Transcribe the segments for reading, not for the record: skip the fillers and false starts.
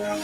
Hello.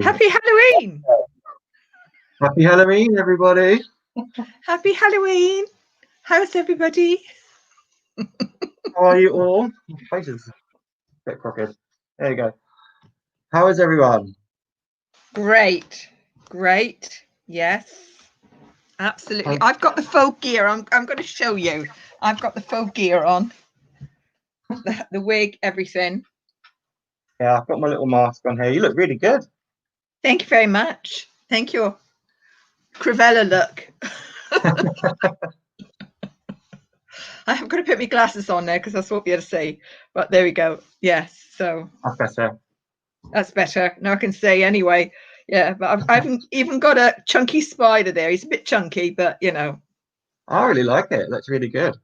Happy Halloween. Happy Halloween, everybody. Happy Halloween. How's everybody? How are you all? My face is a bit crooked. There you go. How is everyone? Great. Great. Yes. Absolutely. I've got the faux gear. I'm going to show you. I've got the faux gear on. The wig, everything. Yeah, I've got my little mask on here. You look really good. Thank you very much. Thank you. Crivella look. I have got to put my glasses on there because I won't be able to see. But there we go. Yes. So that's better. That's better. Now I can see anyway. Yeah, but I've even got a chunky spider there. He's a bit chunky, but you know. I really like it. It looks really good.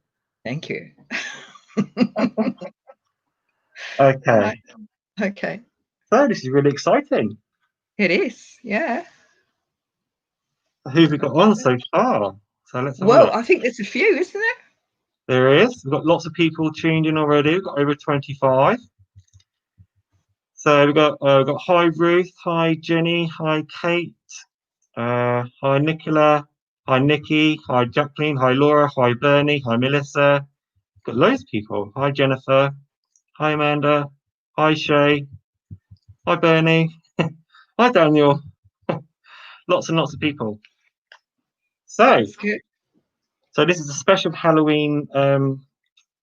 Thank you. Okay. Right. Okay. So this is really exciting. It is, yeah. Who have we got on so far? So let's have a Whoa, look. I think there's a few, isn't there? There is. We've got lots of people tuned in already. We've got over 25. So we've got hi Ruth, hi Jenny, hi Kate, hi Nicola, hi Nikki, hi Jacqueline, hi Laura, hi Bernie, hi Melissa. We've got loads of people. Hi Jennifer, hi Amanda, hi Shay, Hi, Bernie. Hi, Daniel. Lots and lots of people. So this is a special Halloween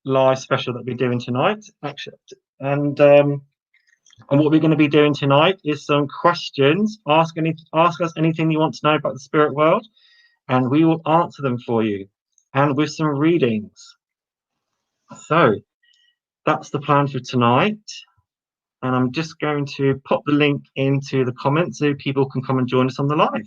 live special that we're doing tonight, actually. And what we're going to be doing tonight is some questions. Ask us anything you want to know about the spirit world, and we will answer them for you, and with some readings. So that's the plan for tonight. And I'm just going to pop the link into the comments so people can come and join us on the live.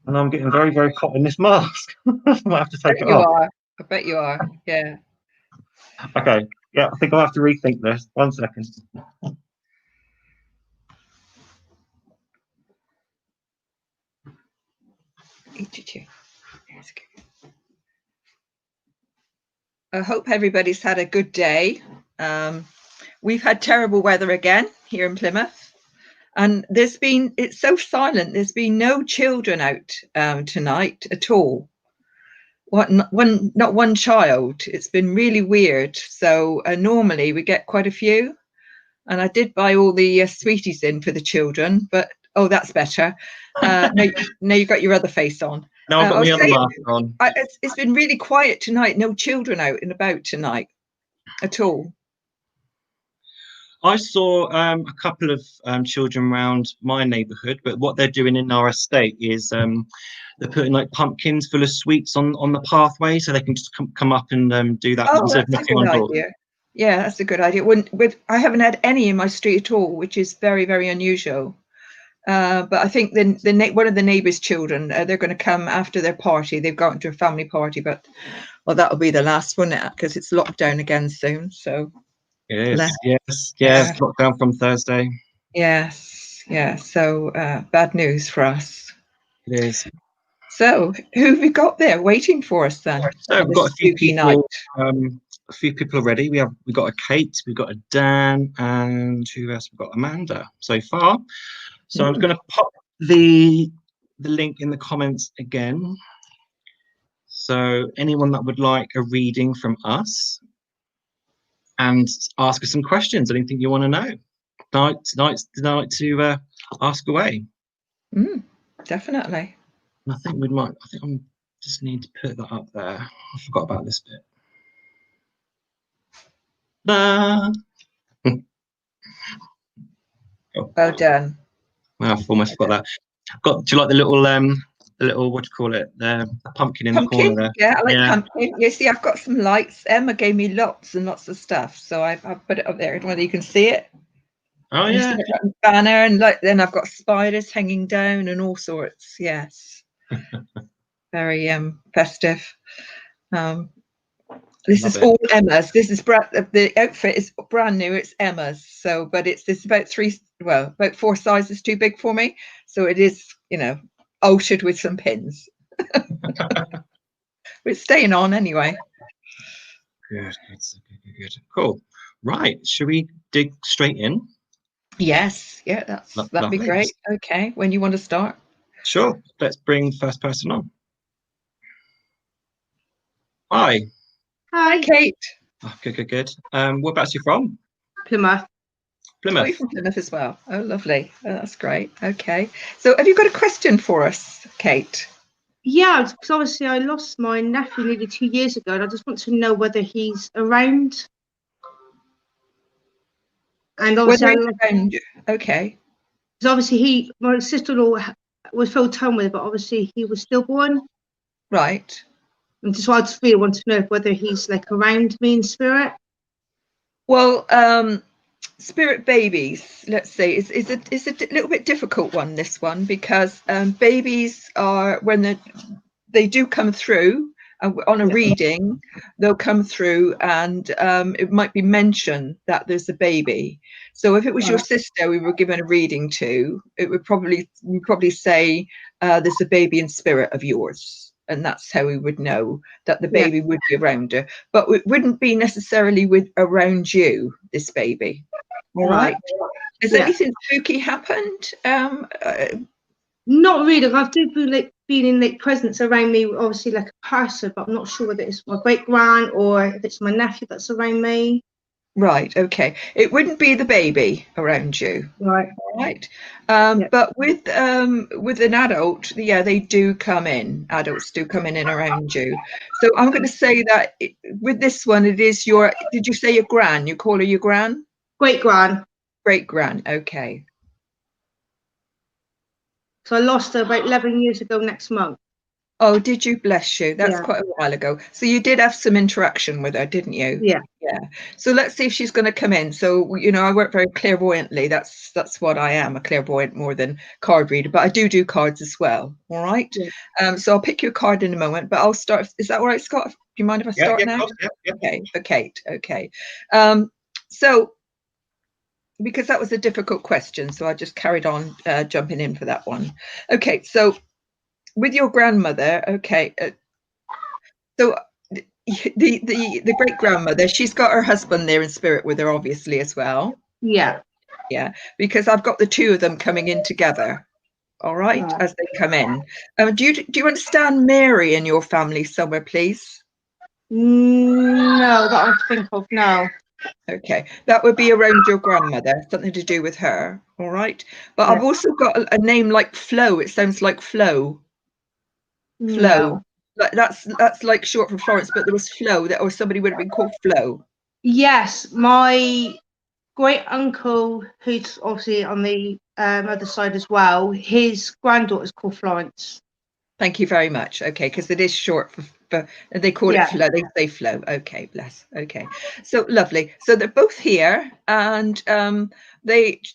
And I'm getting very, very hot in this mask. I might have to take it off. I bet you are. Yeah. Okay. Yeah, I think I'll have to rethink this. 1 second. I hope everybody's had a good day. We've had terrible weather again here in Plymouth, and it's so silent. There's been no children out tonight at all. Not one child. It's been really weird. So normally we get quite a few, and I did buy all the sweeties in for the children, but oh, that's better. No, you got your other face on. No, I've got my other mask on. It's been really quiet tonight. No children out and about tonight at all. I saw a couple of children around my neighbourhood, but what they're doing in our estate is they're putting like pumpkins full of sweets on the pathway, so they can just come up and do that. Oh, that's a good idea. Yeah, that's a good idea. I haven't had any in my street at all, which is very, very unusual. But I think one of the neighbours' children, they're going to come after their party. They've gone to a family party, but well, that'll be the last one because it's locked down again soon. So it is. Yes, lockdown from Thursday. Yes, yeah. So bad news for us. It is. So who have we got there waiting for us then? So we've got a few people. A few people already. We've got a Kate, we've got a Dan, and who else? We've got Amanda so far. So I'm going to pop the link in the comments again. So anyone that would like a reading from us and ask us some questions, anything you want to know, tonight's the night to ask away. Definitely. I think I just need to put that up there. I forgot about this bit. Oh. Well done. Well, I've almost forgot that. Do you like the little what do you call it? The pumpkin in the corner there. Yeah, I like pumpkin. You see, I've got some lights. Emma gave me lots and lots of stuff, so I've put it up there. Whether you can see it. Oh yeah. Banner and then I've got spiders hanging down and all sorts. Yes. Very festive. This is all Emma's. This is the outfit is brand new. It's Emma's. So, but it's about 4 sizes too big for me. So it is, altered with some pins. It's staying on anyway. Good. Cool. Right. Should we dig straight in? Yes. Yeah, that'd be great. Okay. When you want to start? Sure. Let's bring the first person on. Hi. Hi, Kate. Oh, good. Whereabouts are you from? Plymouth. Oh, you're from Plymouth as well. Oh, lovely. Oh, that's great. Okay. So have you got a question for us, Kate? Yeah, because obviously I lost my nephew nearly 2 years ago, and I just want to know whether he's around. And obviously, okay. Because obviously my sister-in-law was full time with it, but obviously he was stillborn. Right. And just I just really want to know whether he's like around me in spirit. Well, spirit babies, let's say, is a little bit difficult one, this one, because babies are, when they do come through on a reading, they'll come through and it might be mentioned that there's a baby. So if it was your sister we were given a reading to, it would probably say there's a baby in spirit of yours. And that's how we would know that the baby would be around her. But it wouldn't be necessarily around you, this baby. All right. Has anything spooky happened? Not really. I've do been in like presence around me, obviously like a person, but I'm not sure whether it's my great grand or if it's my nephew that's around me. Right. Okay. It wouldn't be the baby around you. Right. Right. Yeah. But with an adult, yeah, they do come in. Adults do come in and around you. So I'm going to say that with this one, it is your. Did you say your gran? You call her your gran? Great gran. Great gran. Okay. So I lost her about 11 years ago next month. Oh, did you? Bless you. That's Yeah. quite a while ago. So you did have some interaction with her, didn't you? Yeah. Yeah. So let's see if she's going to come in. So, you know, I work very clairvoyantly. That's what I am, a clairvoyant more than card reader, but I do cards as well. All right. Yeah. So I'll pick your card in a moment, but I'll start. Is that all right, Scott? Do you mind if I start now? Yeah. Okay. For Kate. Okay. So because that was a difficult question, so I just carried on jumping in for that one. Okay. So with your grandmother, okay. So the great grandmother, she's got her husband there in spirit with her, obviously, as well. Yeah. Yeah, because I've got the two of them coming in together. All right, as they come in. Do you understand Mary in your family somewhere, please? No, that I think of now. Okay, that would be around your grandmother, something to do with her. All right, but Yeah. I've also got a name like Flo. It sounds like Flo. Flo. No. That's like short for Florence, but there was Flo or somebody would have been called Flo. Yes, my great uncle, who's obviously on the other side as well, his granddaughter's called Florence. Thank you very much. Okay, because it is short for they call it Flo. They say Flo. Okay, bless. Okay, so lovely. So they're both here, and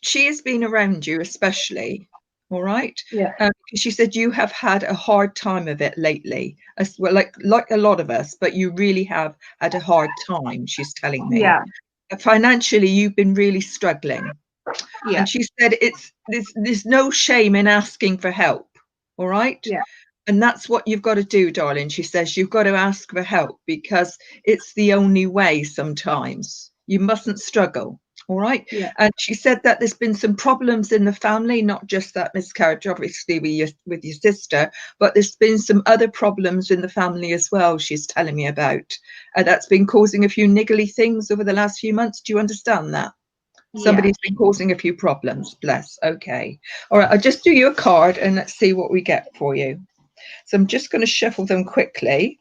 she has been around you, especially. All right. Yeah. Because she said you have had a hard time of it lately, as well, like a lot of us, but you really have had a hard time. She's telling me. Yeah. Financially, you've been really struggling. Yeah. And she said there's no shame in asking for help. All right. Yeah. And that's what you've got to do, darling. She says you've got to ask for help because it's the only way sometimes. You mustn't struggle. All right. Yeah. And she said that there's been some problems in the family, not just that miscarriage, obviously, with your sister, but there's been some other problems in the family as well, she's telling me about. That's been causing a few niggly things over the last few months. Do you understand that? Somebody's been causing a few problems. Bless. Okay. All right. I'll just do you a card and let's see what we get for you. So I'm just going to shuffle them quickly.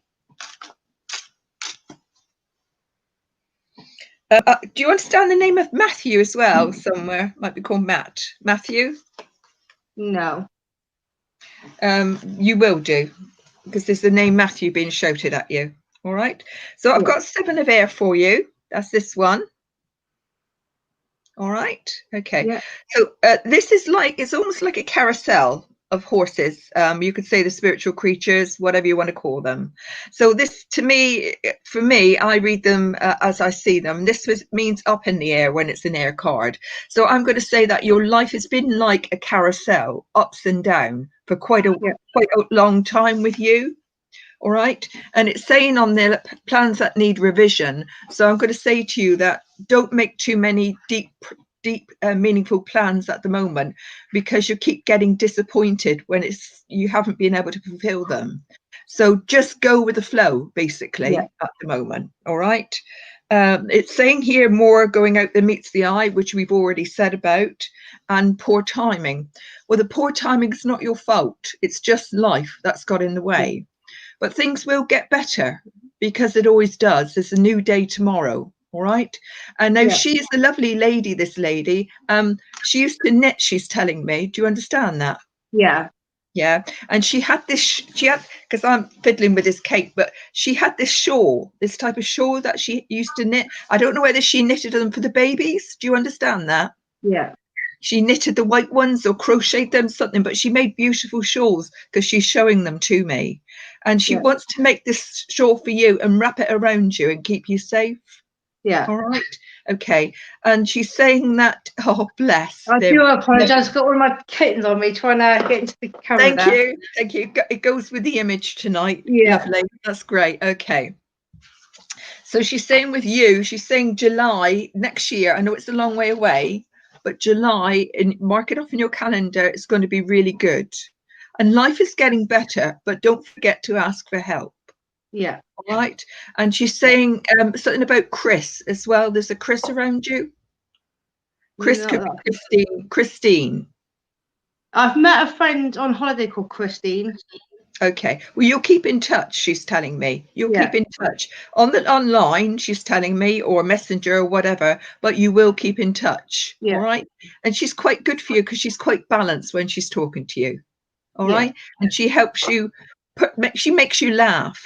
Do you understand the name of Matthew as well? Somewhere might be called Matt. Matthew? No. You will do, because there's the name Matthew being shouted at you. All right. So I've got 7 of air for you. That's this one. All right. Okay. Yeah. So this is like, it's almost like a carousel of horses. You could say the spiritual creatures, whatever you want to call them. So this, to me, for me, I read them as I see them. This means up in the air when it's an air card. So I'm going to say that your life has been like a carousel, ups and down, for quite a long time with you. All right. And it's saying on there plans that need revision. So I'm going to say to you that don't make too many deep, meaningful plans at the moment, because you keep getting disappointed when you haven't been able to fulfill them. So just go with the flow, basically, at the moment. All right. It's saying here more going out than meets the eye, which we've already said about, and poor timing. Well, the poor timing is not your fault. It's just life that's got in the way. But things will get better, because it always does. There's a new day tomorrow. All right. And now she's a lovely lady, this lady. She used to knit, she's telling me. Do you understand that? Yeah. Yeah. And she had, because I'm fiddling with this cake, but she had this shawl, this type of shawl that she used to knit. I don't know whether she knitted them for the babies. Do you understand that? Yeah. She knitted the white ones or crocheted them, something, but she made beautiful shawls because she's showing them to me. And she wants to make this shawl for you and wrap it around you and keep you safe. Yeah. All right. Okay. And she's saying that, oh, bless. I do apologise. I've got one of my kittens on me trying to get into the camera. Thank you. Thank you. It goes with the image tonight. Yeah. Lovely. That's great. Okay. So she's saying with you, she's saying July next year. I know it's a long way away, but July, mark it off in your calendar, it's going to be really good. And life is getting better, but don't forget to ask for help. Yeah. All right. And she's saying something about Chris as well. There's a Chris around you. Chris could be Christine. Christine. I've met a friend on holiday called Christine. Okay. Well, you'll keep in touch, she's telling me. You'll keep in touch. Online, she's telling me, or Messenger or whatever, but you will keep in touch. Yeah. All right. And she's quite good for you because she's quite balanced when she's talking to you. All right. And she helps you she makes you laugh.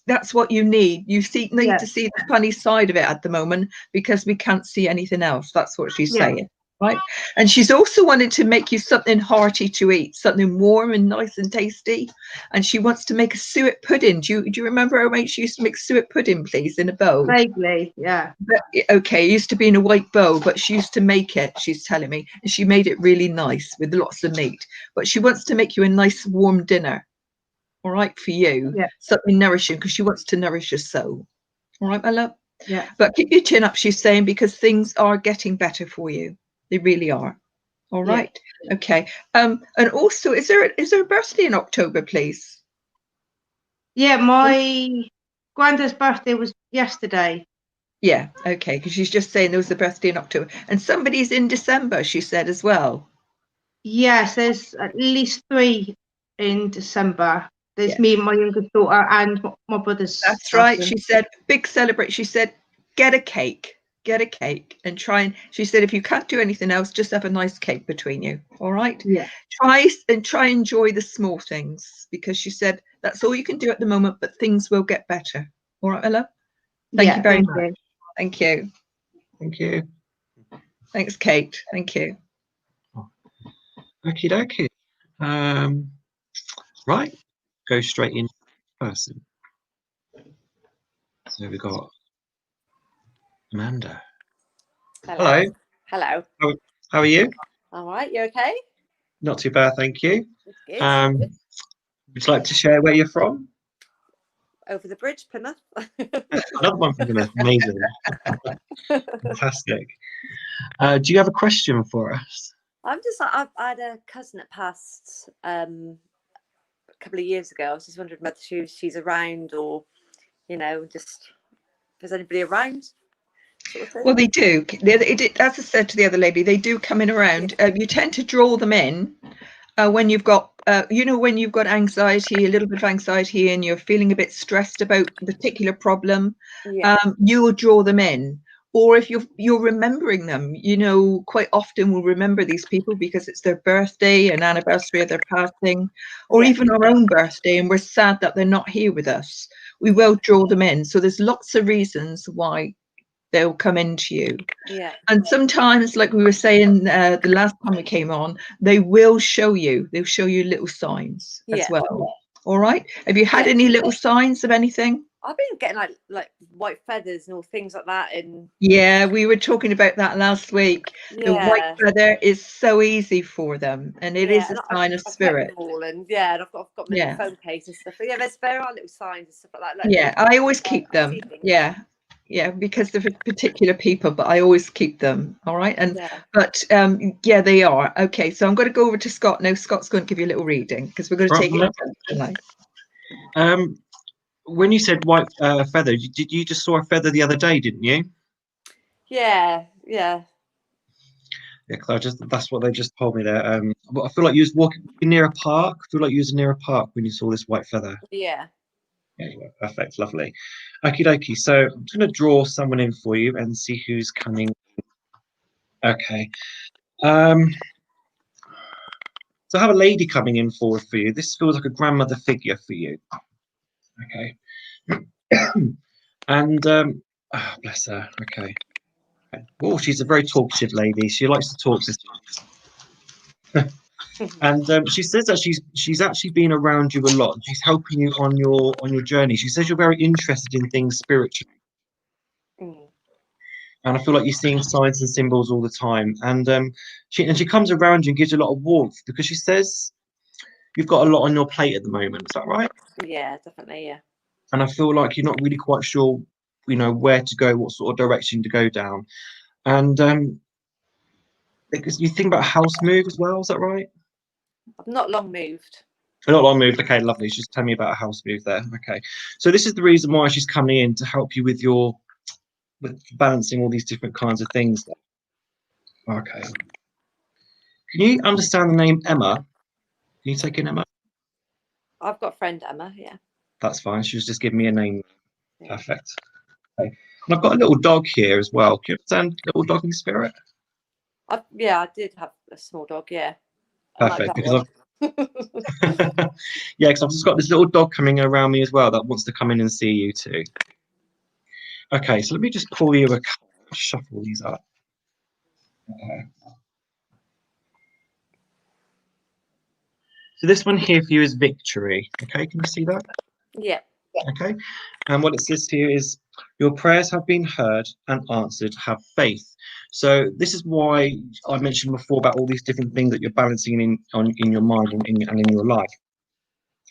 That's what you need. You need to see the funny side of it at the moment because we can't see anything else. That's what she's saying. Right. And she's also wanted to make you something hearty to eat, something warm and nice and tasty. And she wants to make a suet pudding. Do you remember her when she used to make suet pudding, please, in a bowl? Vaguely, yeah. But, okay, it used to be in a white bowl, but she used to make it, she's telling me. And she made it really nice with lots of meat. But she wants to make you a nice warm dinner. All right, for you. Yeah. Something nourishing because she wants to nourish your soul. All right, my love? Yeah. But keep your chin up, she's saying, because things are getting better for you. They really are. All right. Okay. And also, is there a birthday in October, please? Yeah, my granddad's birthday was yesterday. Yeah. Okay. Because she's just saying there was a birthday in October, and somebody's in December, she said as well. Yes, there's at least 3 in December. There's me, my youngest daughter, and my brother's. That's right. She said, big celebrate. She said, get a cake. Get a cake and try. And she said, if you can't do anything else, just have a nice cake between you. All right. Yeah. Try and enjoy the small things, because she said that's all you can do at the moment, but things will get better. All right, Ella. Thank you very much. Thank you. Thank you. Thanks, Kate. Thank you. Okie dokie. Right. Go straight in person. So we've got Amanda. Hello. Hello. How are you? All right. You okay? Not too bad, thank you. Good. Would you like to share where you're from? Over the bridge, Plymouth. Another one from Plymouth. Amazing. Fantastic. Do you have a question for us? I had a cousin that passed a couple of years ago. I was just wondering whether she's around, or just if there's anybody around. Sort of thing. Well, they do. As I said to the other lady, they do come in around. You tend to draw them in when you've got, when you've got anxiety, a little bit of anxiety, and you're feeling a bit stressed about a particular problem. You will draw them in. Or if you're remembering them, quite often we'll remember these people because it's their birthday, an anniversary of their passing, or even our own birthday, and we're sad that they're not here with us. We will draw them in. So there's lots of reasons why they'll come into you. And sometimes, like we were saying the last time we came on, they'll show you little signs as well. All right. Have you had any little signs of anything? I've been getting like white feathers and all things like that. We were talking about that last week. The white feather is so easy for them, and it is a sign of spirit. And I've got my phone case and stuff. But there are little signs and stuff like that. I always keep them. Because they're particular people, but I always keep them. All right. They are. Okay, so I'm going to go over to Scott now. Scott's going to give you a little reading because we're going to take it tonight. When you said white feather, you just saw a feather the other day, didn't you? Yeah, because that's what they just told me there. I feel like you was walking near a park. I feel like you was near a park when you saw this white feather. Yeah. Anyway, perfect, lovely. Okie dokie. So I'm just going to draw someone in for you and see who's coming. Okay. So I have a lady coming in forward for you. This feels like a grandmother figure for you. Okay. And bless her. Okay. Oh, she's a very talkative lady. She likes to talk. And she says that she's actually been around you a lot. She's helping you on your journey. She says you're very interested in things spiritual. And I feel like you're seeing signs and symbols all the time. And she comes around you and gives you a lot of warmth because she says you've got a lot on your plate at the moment. Is that right? Yeah, definitely. Yeah. And I feel like you're not really quite sure, where to go, what sort of direction to go down. And because you think about a house move as well, is that right? I've not long moved. Not long moved. Okay, lovely. She's telling me about a house move there. Okay, so this is the reason why she's coming in to help you with balancing all these different kinds of things. Okay. Can you understand the name Emma? Can you take in Emma? I've got a friend Emma. Yeah. That's fine. She was just giving me a name. Perfect. Okay. And I've got a little dog here as well. Can you understand little doggy spirit? Yeah, I did have a small dog. Yeah. Perfect. Like Because yeah, because I've just got this little dog coming around me as well that wants to come in and see you too. Okay, so let me just pull you shuffle these up. Okay. So this one here for you is victory. Okay, can you see that? Yeah. Okay, and what it says here is your prayers have been heard and answered. Have faith. So this is why I mentioned before about all these different things that you're balancing in your mind and in your life.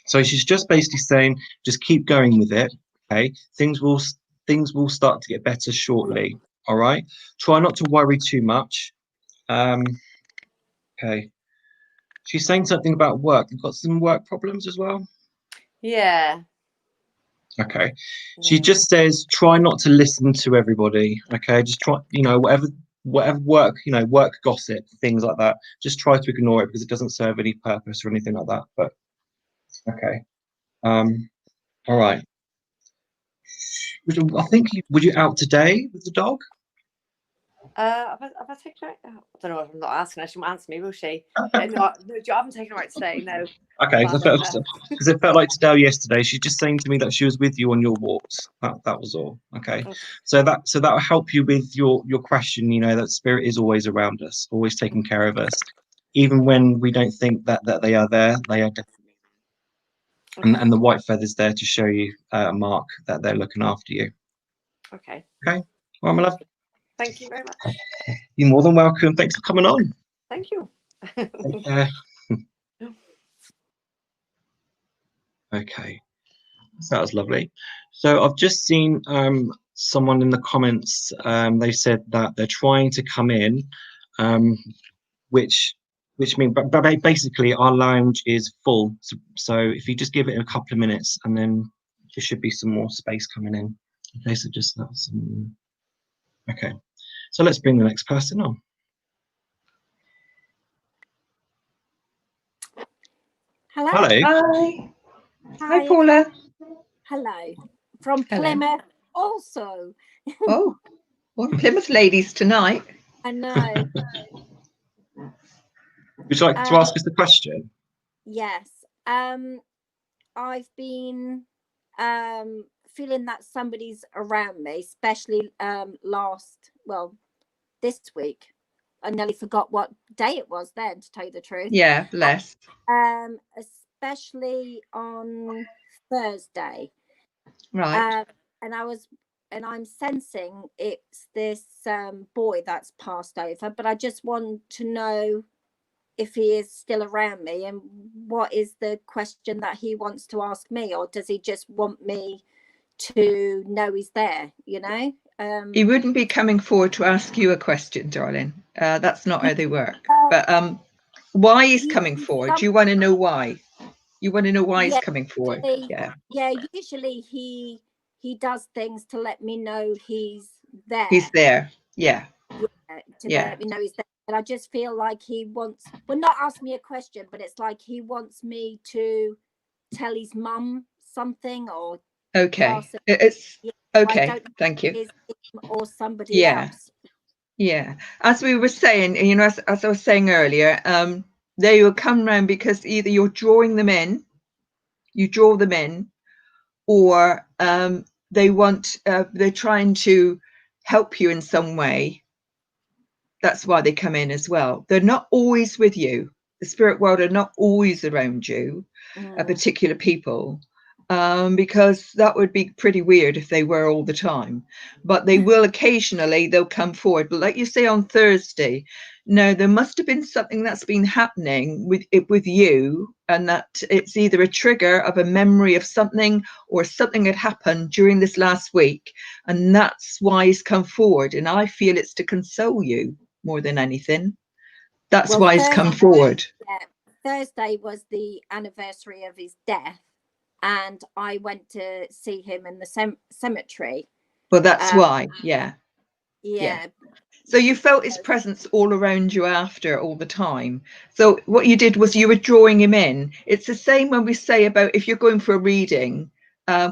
So she's just basically saying, just keep going with it. Okay, things will start to get better shortly. All right, try not to worry too much. Okay, she's saying something about work. You've got some work problems as well. Yeah. Okay, she just says try not to listen to everybody. Okay, just try, whatever work, work gossip, things like that, just try to ignore it because it doesn't serve any purpose or anything like that. But okay, all right. Would you out today with the dog? Have I taken her out? I don't know if I'm not asking her. She won't answer me, will she? No, I haven't taken her out today. No. Okay, because it felt like today or yesterday. She's just saying to me that she was with you on your walks. That was all. Okay, so that will help you with your question. That spirit is always around us, always taking care of us, even when we don't think that they are there. They are definitely. Okay. And the white feather's there to show you a mark that they're looking after you. Okay. Okay. Well, my love. Thank you very much. You're more than welcome. Thanks for coming on. Thank you. Take care. Okay, that was lovely. So I've just seen someone in the comments. They said that they're trying to come in, which means, but basically our lounge is full. So if you just give it a couple of minutes, and then there should be some more space coming in. Okay, so just that's okay. So let's bring the next person on. Hello. Hello. Hi. Hi, Paula. Hello. From Plymouth also. Oh, well, Plymouth ladies tonight. I know. Would you like to ask us the question? Yes. I've been feeling that somebody's around me, especially this week. I nearly forgot what day it was then, to tell you the truth. Yeah, bless. Especially on Thursday. Right. And I'm sensing it's this boy that's passed over, but I just want to know if he is still around me and what is the question that he wants to ask me, or does he just want me to know he's there, He wouldn't be coming forward to ask you a question, darling. That's not how they work. But why he's coming forward? Do you want to know why? You want to know why he's coming forward? Yeah. Usually he does things to let me know he's there. He's there. Yeah. Let me know he's there. And I just feel like he wants, not ask me a question, but it's like he wants me to tell his mum something, or okay. It's okay. Thank you. Or somebody else. Yeah. As we were saying, as I was saying earlier, they will come round because either you're drawing them in, or they're trying to help you in some way. That's why they come in as well. They're not always with you. The spirit world are not always around you, particular people, because that would be pretty weird if they were all the time. But they will occasionally, they'll come forward. But like you say on Thursday, no, there must have been something that's been happening with you, and that it's either a trigger of a memory of something, or something had happened during this last week, and that's why he's come forward. And I feel it's to console you more than anything. That's why he's come forward. Yeah, Thursday was the anniversary of his death, and I went to see him in the cemetery. Well, that's why. Yeah. Yeah. So you felt his presence all around you after all the time. So what you did was you were drawing him in. It's the same when we say about if you're going for a reading,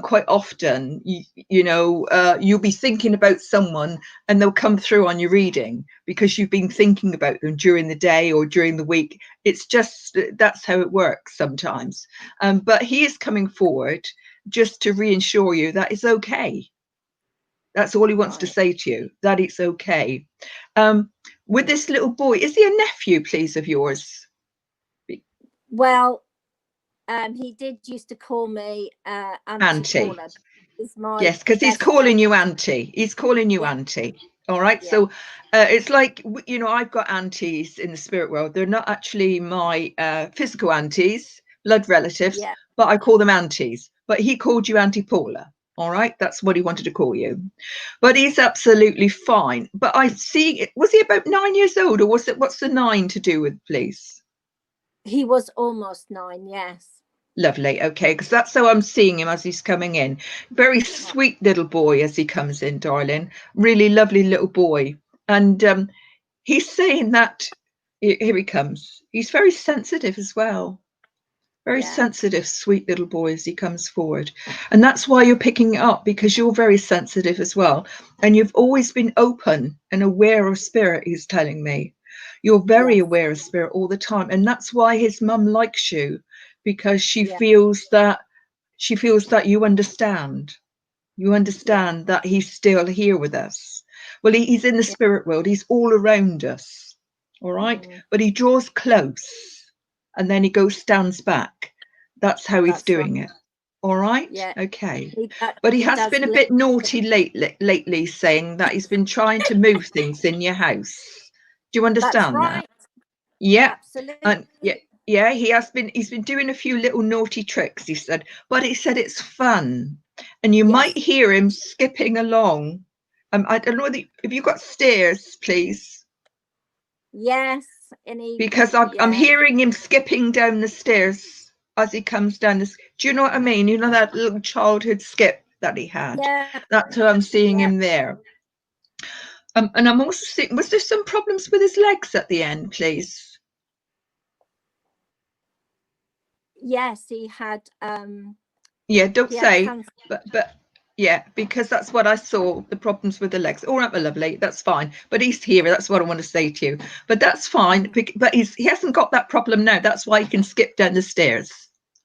quite often, you'll be thinking about someone and they'll come through on your reading because you've been thinking about them during the day or during the week. It's just, that's how it works sometimes. But he is coming forward just to reassure you that it's okay. That's all he wants to say to you, that it's okay. With this little boy, is he a nephew, please, of yours? Well, he did used to call me Auntie Paula. Yes, because he's calling you Auntie. He's calling you Auntie. All right. Yeah. So it's like, I've got aunties in the spirit world. They're not actually my physical aunties, blood relatives, but I call them aunties. But he called you Auntie Paula. All right, that's what he wanted to call you, but he's absolutely fine. But I see, was he about 9 years old, or was it, what's the 9 to do with, please? He was almost 9, yes. Lovely. Okay, because that's how I'm seeing him as he's coming in. Very sweet little boy as he comes in, darling. Really lovely little boy. And he's saying that, here he comes. He's very sensitive as well. Very sensitive, sweet little boy as he comes forward. And that's why you're picking it up, because you're very sensitive as well. And you've always been open and aware of spirit, he's telling me. You're very aware of spirit all the time. And that's why his mum likes you, because she feels that you understand. You understand that he's still here with us. Well, he's in the spirit world. He's all around us. All right. But he draws close. And then he goes, stands back. That's how he's doing it. All right. Yeah. Okay. But he has been a bit naughty lately, saying that he's been trying to move things in your house. Do you understand that? Yeah. Absolutely. And he's been doing a few little naughty tricks, he said, but he said it's fun. And you might hear him skipping along. I don't know if you've got stairs, please. Yes. Because I'm hearing him skipping down the stairs as he comes down this. Do you know what I mean? You know that little childhood skip that he had? Yeah. That's how I'm seeing him there. And I'm also seeing, was there some problems with his legs at the end, please? Yes, he had don't say, but yeah, because that's what I saw, the problems with the legs. All right, my lovely, that's fine. But he's here, that's what I want to say to you. But that's fine, but he hasn't got that problem now. That's why he can skip down the stairs.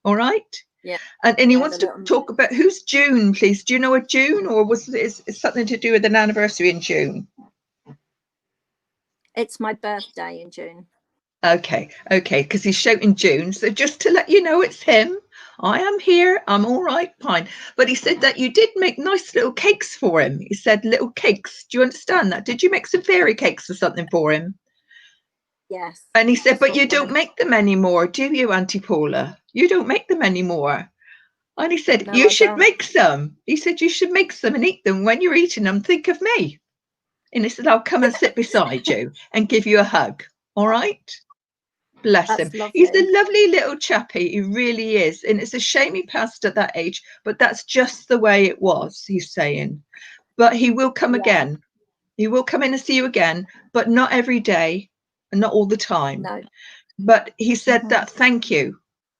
All right? Yeah. And he wants to talk about, who's June, please? Do you know a June, or was it something to do with an anniversary in June? It's my birthday in June. Okay, because he's shouting June. So just to let you know, it's him. I am here. I'm all right, fine. But he said that you did make nice little cakes for him. He said little cakes. Do you understand that? Did you make some fairy cakes or something for him? Yes. And he said, but you don't make them anymore, do you, Auntie Paula? You don't make them anymore. And he said, you should make some. He said, you should make some and eat them. When you're eating them, think of me. And he said, I'll come and sit beside you and give you a hug. All right? Bless him. Lovely. He's a lovely little chappy. He really is. And it's a shame he passed at that age, but that's just the way it was, he's saying. But he will come again. He will come in and see you again, but not every day and not all the time. No. But he said that, thank you.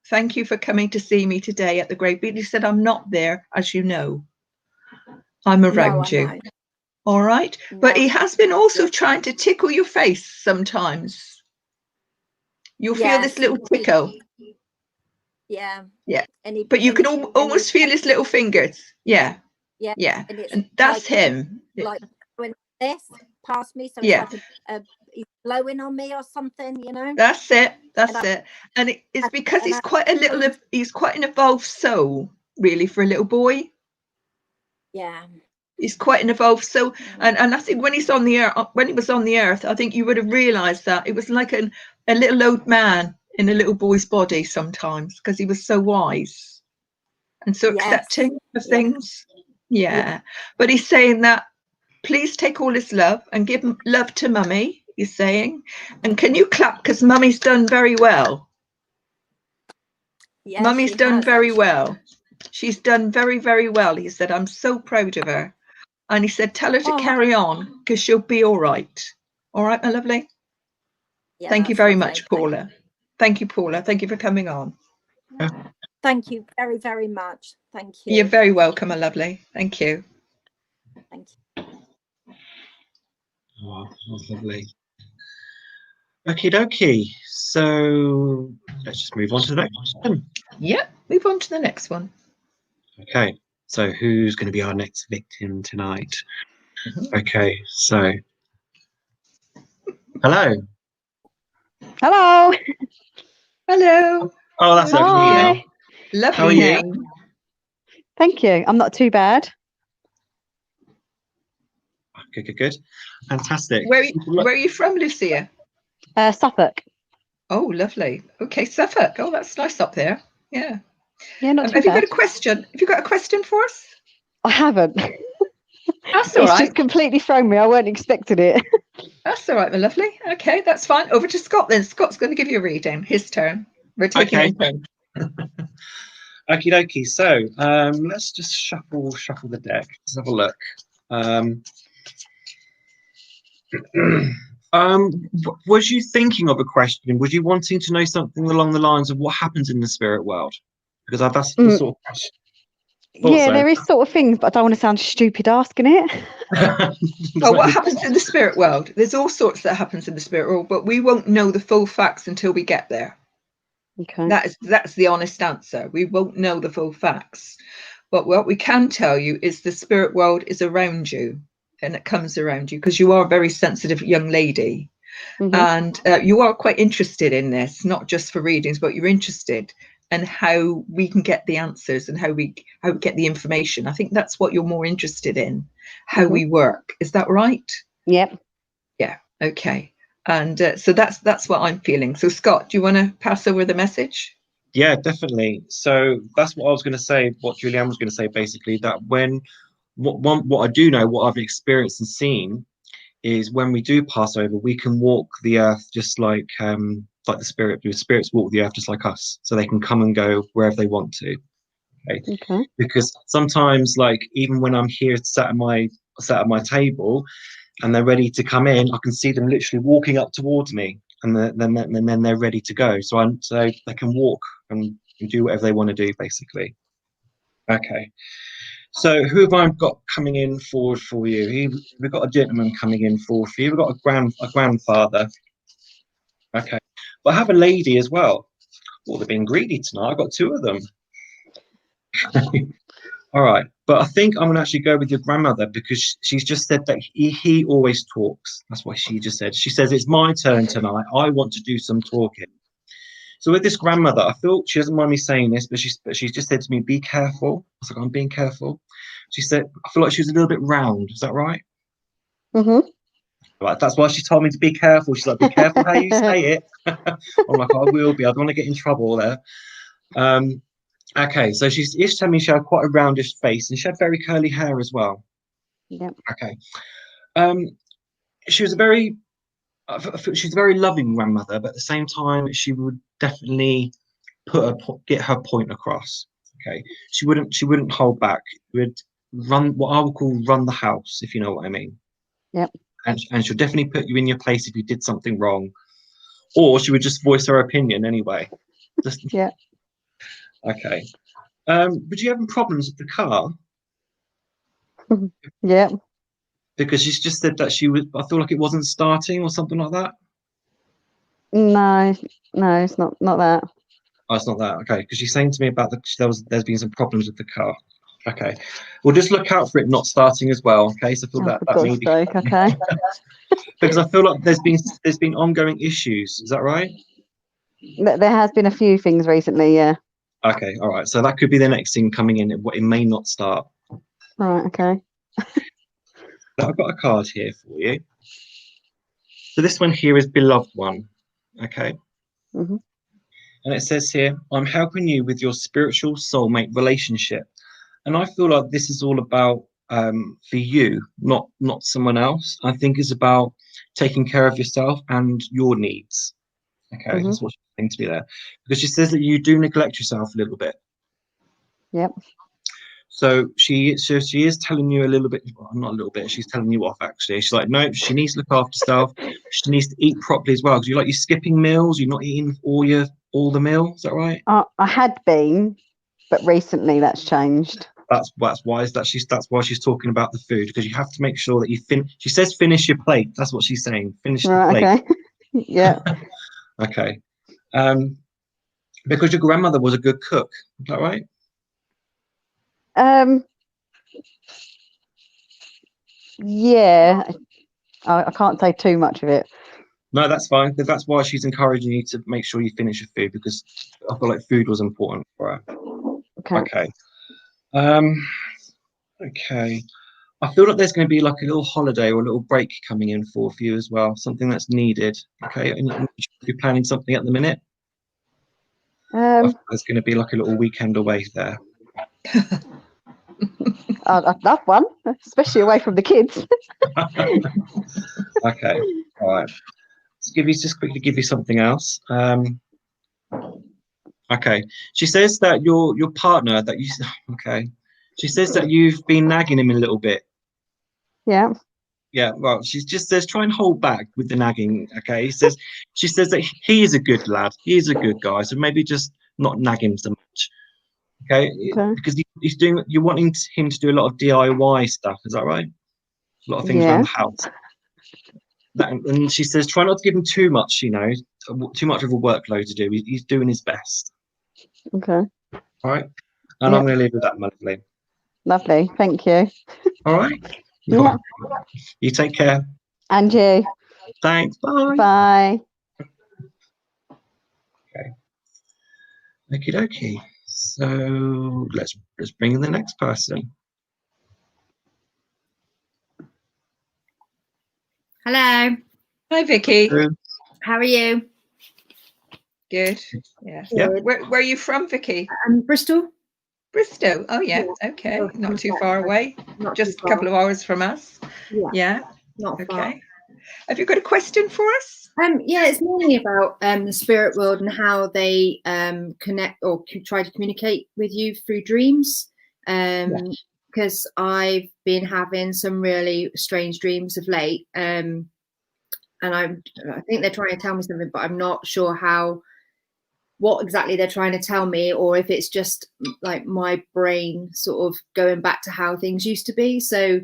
Thank you for coming to see me today at the Great Beat. He said, I'm not there, as you know. I'm around you. Know. All right. No. But he has been also trying to tickle your face sometimes. You'll feel this little tickle. Yeah. But you can almost feel his little fingers. Yeah. And that's him. Like when this past me, so it's like he's blowing on me or something, you know. That's it. And it's because he's quite an evolved soul, really, for a little boy. Yeah. He's quite an evolved soul, and I think when he was on the earth, I think you would have realised that it was like a little old man in a little boy's body sometimes, because he was so wise and so accepting of things. Yeah. But he's saying that please take all his love and give love to Mummy, he's saying. And can you clap, because Mummy's done very well. Yeah, Mummy's she done has, very actually. well. She's done very, very well. He said, I'm so proud of her. And he said, tell her to Oh. carry on because she'll be all right. All right, my lovely. Yeah, Thank you that's very lovely. much, Paula. Thank you, Paula. Thank you for coming on. Thank you very, very much. Thank you. You're very welcome, my lovely. Thank you. Thank you. Oh, that's lovely. Okie dokie. So let's just move on to the next one. Yep, move on to the next one. Okay. So who's going to be our next victim tonight? Mhm. Okay. So hello. Hello. Hello. Oh, that's How lovely. are you? Hi. Lovely How are you? name. Thank you. I'm not too bad. Good, good, good. Fantastic. Where are you from, Lucia? Suffolk. Oh, lovely. Okay, Suffolk. Oh, that's nice up there. Yeah. Yeah, not too Have you got bad. a question? Have you got a question for us? I haven't. That's all It's right. just completely thrown me. I weren't expecting it. That's all right, my lovely. Okay, that's fine. Over to Scott then. Scott's going to give you a reading. His turn. We're taking Okay. in turn. Okie dokie. So let's just shuffle the deck. Let's have a look. Was you thinking of a question? Was you wanting to know something along the lines of what happens in the spirit world? Because that's the sort of question. Thought Yeah, so. there is sort of things, but I don't want to sound stupid asking it. Oh, what happens in the spirit world? There's all sorts that happens in the spirit world, but we won't know the full facts until we get there. Okay. That's the honest answer. We won't know the full facts. But what we can tell you is the spirit world is around you and it comes around you because you are a very sensitive young lady. Mhm. And you are quite interested in this, not just for readings, but you're interested in how we can get the answers and how we get the information. I think that's what you're more interested in, how Mhm. we work. Is that right? Yep. Yeah. Okay. And so that's what I'm feeling. So Scott, do you want to pass over the message? Yeah, definitely. So that's what I was going to say. What Julianne was going to say, basically, that what I do know, what I've experienced and seen, is when we do pass over, we can walk the earth just like the spirits walk the earth just like us, so they can come and go wherever they want to. Okay. Okay. Because sometimes, like, even when I'm here sat at my table and they're ready to come in, I can see them literally walking up towards me, and then they're ready to go. So they can walk and do whatever they want to do, basically. Okay. So who have I got coming in forward for you? We've got a gentleman coming in forward for you. We've got a grandfather. Okay. But I have a lady as well. Well, they're being greedy tonight. I've got two of them. All right. But I think I'm going to actually go with your grandmother because she's just said that he always talks. That's what she just said. She says, it's my turn tonight. I want to do some talking. So with this grandmother, I feel she doesn't mind me saying this, but she's just said to me, be careful. I was like, I'm being careful. She said, I feel like she was a little bit round. Is that right? Mhm. Right, that's why she told me to be careful. She's like, be careful how you say it. I'm like, I will be. I don't want to get in trouble there. Okay, so she's telling me she had quite a roundish face and she had very curly hair as well. Yep. Okay. She was she's a very loving grandmother, but at the same time, she would definitely get her point across. Okay, she wouldn't hold back. Would run what I would call run the house, if you know what I mean. Yep. And she'll definitely put you in your place if you did something wrong, or she would just voice her opinion anyway. Just Yeah. okay. Would you have problems with the car? Yeah. Because she's just said that I feel like it wasn't starting or something like that. No, it's not that. Oh, it's not that. Okay, because she's saying to me about there's been some problems with the car. Okay, we'll just look out for it not starting as well. Okay, so I feel Oh, that for that God's may be sake, okay. because I feel like there's been ongoing issues. Is that right? There has been a few things recently, yeah. Okay, all right. So that could be the next thing coming in. It may not start. Right, okay. But I've got a card here for you. So this one here is beloved one. Okay. Mhm. And it says here, I'm helping you with your spiritual soulmate relationship. And I feel like this is all about for you, not someone else. I think it's about taking care of yourself and your needs. Okay, that's what she's saying to me there, because she says that you do neglect yourself a little bit. Yep. So she is telling you a little bit, well, not a little bit, she's telling you off actually. She's like, no, she needs to look after herself. She needs to eat properly as well. Because you're skipping meals, you're not eating all the meal. Is that right? I had been, but recently that's changed. That's why she's talking about the food, because you have to make sure that you she says finish your plate. That's what she's saying. Finish the plate. Okay. Yeah. Okay. Because your grandmother was a good cook. Is that right? Yeah. I can't say too much of it. No, that's fine. That's why she's encouraging you to make sure you finish your food, because I feel like food was important for her. Okay. Okay. I feel like there's going to be like a little holiday or a little break coming in for you as well, something that's needed. Okay, and you're planning something at the minute. There's going to be like a little weekend away there. I'd love one, especially away from the kids. Okay, all right. Just quickly give you something else. Okay, she says that your partner that you. Okay, she says that you've been nagging him a little bit. Yeah. Yeah, well, she just says try and hold back with the nagging. Okay, she says that he is a good lad, he is a good guy, so maybe just not nag him so much. Okay. Because he's doing. You're wanting him to do a lot of DIY stuff. Is that right? A lot of things around the house. And she says try not to give him too much. Too much of a workload to do. He's doing his best. Okay. All right. And I'm going to leave with that, lovely. Lovely. Thank you. All right. Yeah. You take care. And you. Thanks. Bye. Bye. Okay. Okie dokie. So let's bring in the next person. Hello. Hi, Vicky. How are you? Good. Yeah. Good. Where are you from, Vicky? Bristol. Bristol. Oh yeah. Okay. Not too far away. Just a couple of hours from us. Yeah. Not okay. far. Have you got a question for us? Yeah, it's mainly about the spirit world and how they connect or try to communicate with you through dreams. Because I've been having some really strange dreams of late. And I think they're trying to tell me something, but I'm not sure what exactly they're trying to tell me, or if it's just like my brain sort of going back to how things used to be. So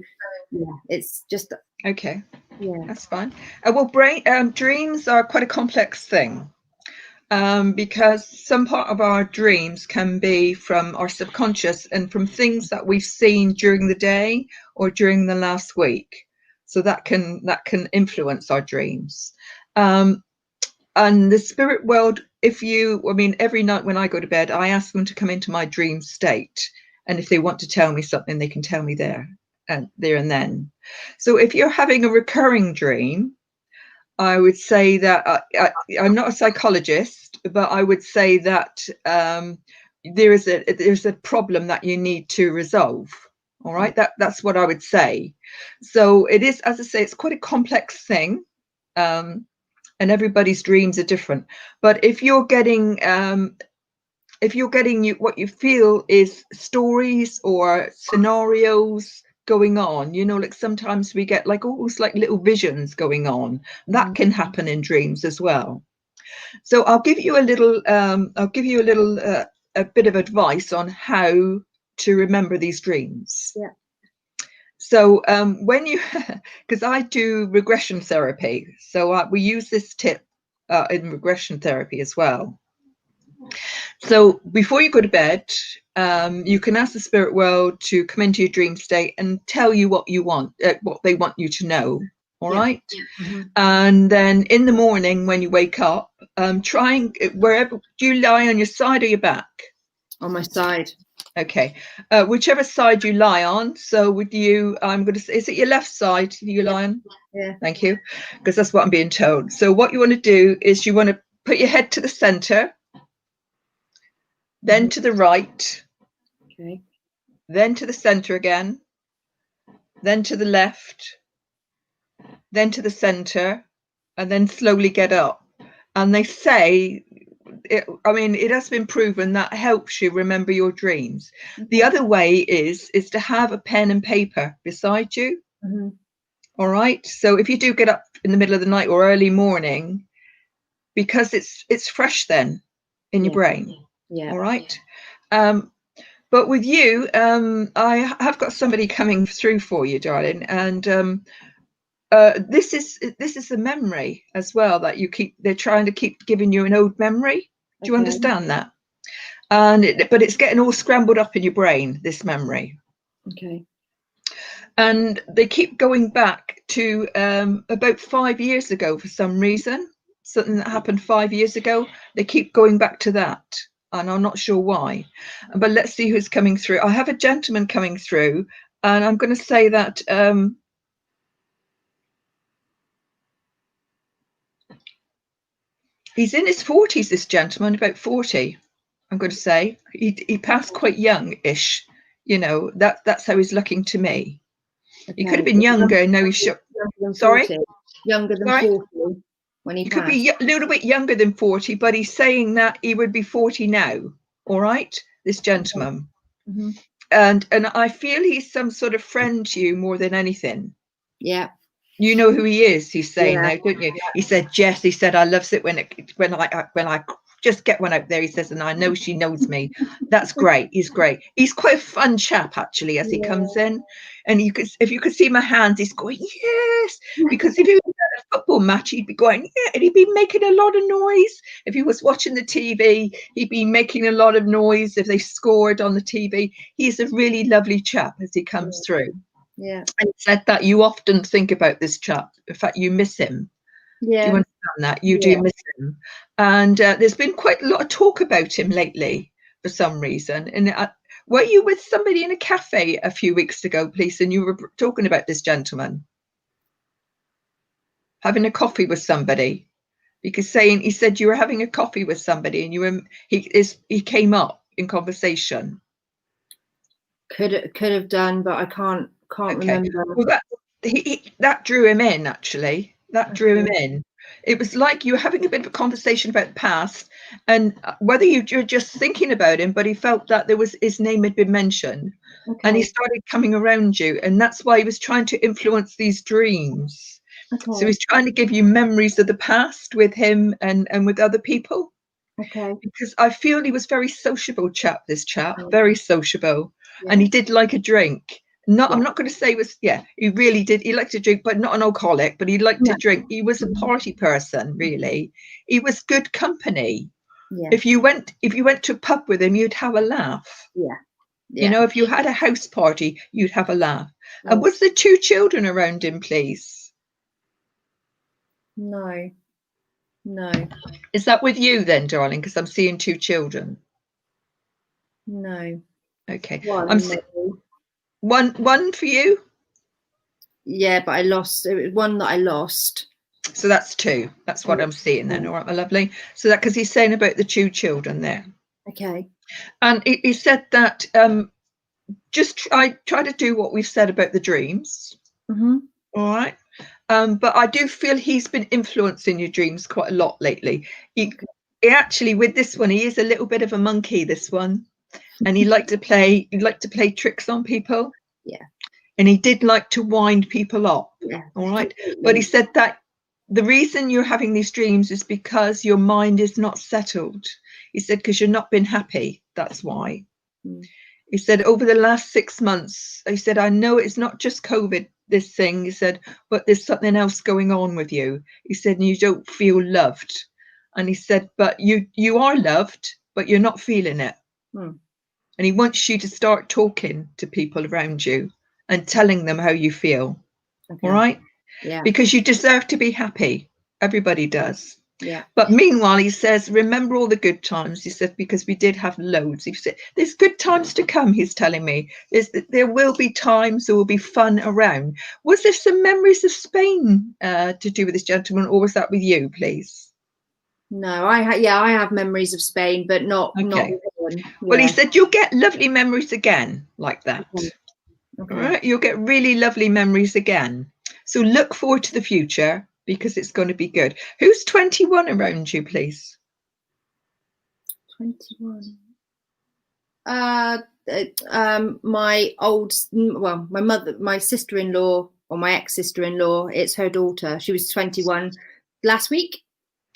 yeah, it's just okay. Yeah, that's fine. Well, dreams are quite a complex thing, because some part of our dreams can be from our subconscious and from things that we've seen during the day or during the last week. So that can influence our dreams. And the spirit world, every night when I go to bed, I ask them to come into my dream state. And if they want to tell me something, they can tell me there and then. So if you're having a recurring dream, I would say that I'm not a psychologist, but I would say that there's a problem that you need to resolve. All right, that's what I would say. So it is, as I say, it's quite a complex thing. And everybody's dreams are different. But if you're getting what you feel is stories or scenarios going on, like sometimes we get like almost like little visions going on. That can happen in dreams as well. So I'll give you a bit of advice on how to remember these dreams. Yeah. So when you, because I do regression therapy, so we use this tip in regression therapy as well. So before you go to bed, you can ask the spirit world to come into your dream state and tell you what you want, what they want you to know. All right. Mm-hmm. And then in the morning when you wake up, wherever, do you lie on your side or your back? On my side. Okay, whichever side you lie on. So with you, I'm going to say, is it your left side you lie on? Yeah. Thank you, because that's what I'm being told. So what you want to do is you want to put your head to the center, then to the right, okay, then to the center again, then to the left, then to the center, and then slowly get up. and they say, I mean, it has been proven that helps you remember your dreams. The other way is to have a pen and paper beside you. All right. So if you do get up in the middle of the night or early morning, because it's fresh then in your brain. Yeah. All right. But with you, I have got somebody coming through for you, darling, and this is a memory as well that they're trying to keep giving you an old memory. Do you understand that? And but it's getting all scrambled up in your brain, this memory. Okay. And they keep going back to about 5 years ago for some reason, something that happened 5 years ago. They keep going back to that, and I'm not sure why. But let's see who's coming through. I have a gentleman coming through, and I'm going to say that he's in his 40s, this gentleman, about 40. I'm going to say he passed quite young-ish. You know, that's how he's looking to me. Okay. He could have been younger. No, he's sorry, younger than 40 when he could be a little bit younger than 40, but he's saying that he would be 40 now. All right, this gentleman, and I feel he's some sort of friend to you more than anything. Yeah. You know who he is. He's saying now, don't you? He said, Jess. He said, I loves it when I just get one out there. He says, and I know she knows me. That's great. He's great. He's quite a fun chap actually as he comes in, and if you could see my hands, he's going yes. Because if he was at a football match, he'd be going yeah, and he'd be making a lot of noise. If he was watching the TV, he'd be making a lot of noise. If they scored on the TV, he's a really lovely chap as he comes through. Yeah. And said that you often think about this chap. In fact, you miss him. Yeah. Do you understand that? You do miss him. And there's been quite a lot of talk about him lately for some reason. And were you with somebody in a cafe a few weeks ago, please? And you were talking about this gentleman having a coffee with somebody. Because he said you were having a coffee with somebody, and he came up in conversation. Could have done, but I can't remember. Well, that drew him in, actually. That drew him in. It was like you were having a bit of a conversation about the past, and whether you're just thinking about him, but he felt that his name had been mentioned, and he started coming around you, and that's why he was trying to influence these dreams. So he's trying to give you memories of the past with him and with other people. Because I feel he was very sociable this chap, very sociable. And he did like a drink. I'm not going to say he really did. He liked to drink, but not an alcoholic, but he liked to drink. He was a party person, really. He was good company. If you went to a pub with him, you'd have a laugh. You know, if you had a house party, you'd have a laugh. And was there 2 children around him, please? No. Is that with you then, darling? Because I'm seeing 2 children. No. Okay. One for you? Yeah, but I lost. It was one that I lost. So that's 2. That's what I'm seeing then. All right, my lovely. So that because he's saying about the 2 children there. Okay. And he said that just try to do what we've said about the dreams. All right. But I do feel he's been influencing your dreams quite a lot lately. He actually, with this one, he is a little bit of a monkey, this one. And he liked to play tricks on people. Yeah. And he did like to wind people up. Yeah. All right. But he said that the reason you're having these dreams is because your mind is not settled. He said, because you're not been happy. That's why. He said, over the last 6 months, he said, I know it's not just COVID, this thing. He said, but there's something else going on with you. He said, and you don't feel loved. And he said, but you are loved, but you're not feeling it. And he wants you to start talking to people around you and telling them how you feel. All right? Yeah. Because you deserve to be happy. Everybody does. Yeah. But meanwhile, he says, remember all the good times. He said, because we did have loads. He said, there's good times to come, he's telling me. There will be times, there will be fun around. Was there some memories of Spain to do with this gentleman, or was that with you, please? No, I have memories of Spain, but not with him. Well, he said you'll get lovely memories again like that. All right, you'll get really lovely memories again. So look forward to the future. because it's going to be good. Who's 21 around you, please? 21. My mother, my sister-in-law, or my ex-sister-in-law, it's her daughter. She was 21 last week.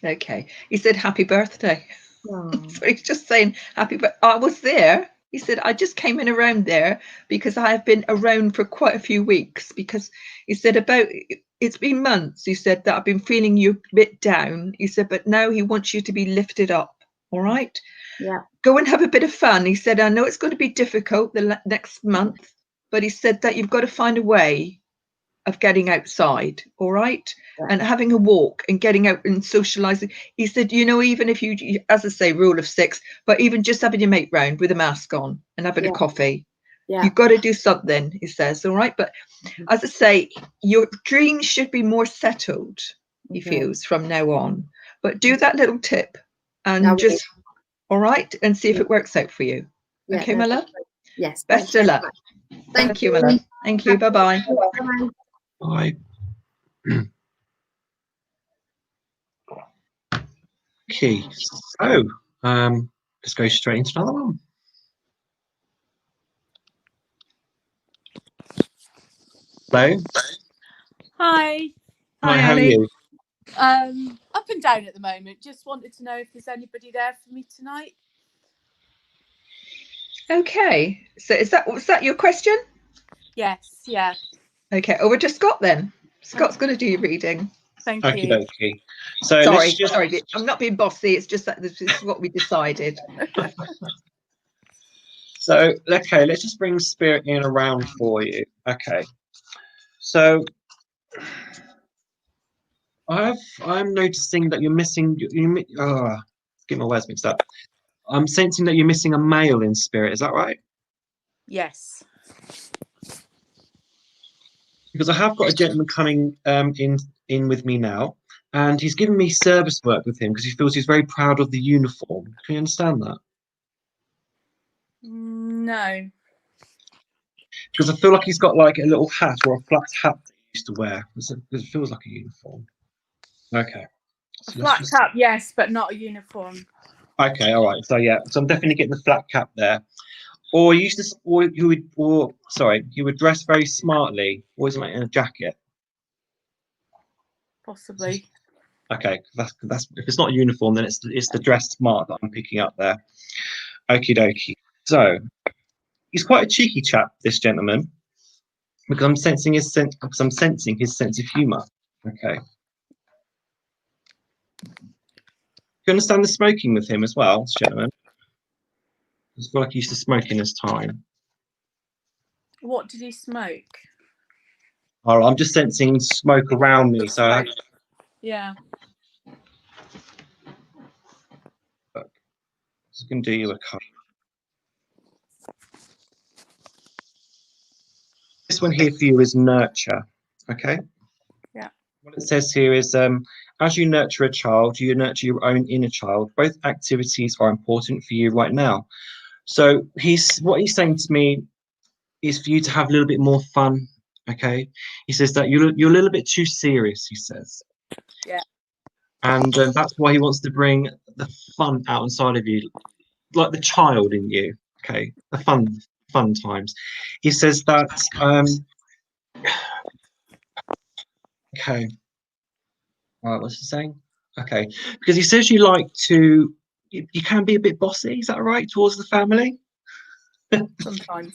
Okay. He said happy birthday. Oh. So he's just saying happy birthday. I was there. He said, I just came in around there because I have been around for quite a few weeks, because he said it's been months. He said that I've been feeling you a bit down. He said, but now he wants you to be lifted up. All right. Yeah. Go and have a bit of fun. He said, I know it's going to be difficult the next month, but he said that you've got to find a way of getting outside, all right, and having a walk and getting out and socializing. He said, you know, even if you, as I say, rule of 6, but even just having your mate round with a mask on and having a coffee, you've got to do something, he says, all right. But as I say, your dreams should be more settled, he feels, from now on. But do that little tip and just, all right, and see if it works out for you. Okay, my love? Yes. Best of luck. Thank you, my love. Thank you. Bye-bye. Bye. Okay, so let's go straight into another one. Hello. Hi. Hi, how are you? Up and down at the moment. Just wanted to know if there's anybody there for me tonight. Okay, so was that your question? Yes, yeah. Okay, over to Scott then. Scott's going to do your reading. Thank Okie you. dokie. So Sorry, let's just... sorry, I'm not being bossy. It's just that this is what we decided. So, okay, let's just bring spirit in around for you. Okay, so I'm noticing that you're missing. Get my words mixed up. I'm sensing that you're missing a male in spirit. Is that right? Yes. Because I have got a gentleman coming in with me now, and he's given me service work with him because he feels he's very proud of the uniform. Can you understand that? No. Because I feel like he's got like a little hat or a flat hat that he used to wear. It feels like a uniform. Okay. A So flat cap, yes, but not a uniform. Okay, all right. So yeah, so I'm definitely getting the flat cap there. Or he would dress very smartly, always like in a jacket. Possibly. Okay, that's if it's not a uniform, then it's the dress smart that I'm picking up there. Okie dokie. So he's quite a cheeky chap, this gentleman, because I'm sensing his sense of humour. Okay. You understand the smoking with him as well, this gentleman? I feel like he used to smoke in his time. What did he smoke? Oh, I'm just sensing smoke around me, so yeah. Just going to do you a card. This one here for you is nurture. Okay. Yeah. What it says here is, as you nurture a child, you nurture your own inner child. Both activities are important for you right now. So what he's saying to me is for you to have a little bit more fun. Okay. He says that you're a little bit too serious. He says. Yeah. And that's why he wants to bring the fun out inside of you, like the child in you. Okay. The fun times. He says that. Okay. All right, what's he saying? Okay, because he says you can be a bit bossy. Is that right towards the family? Sometimes.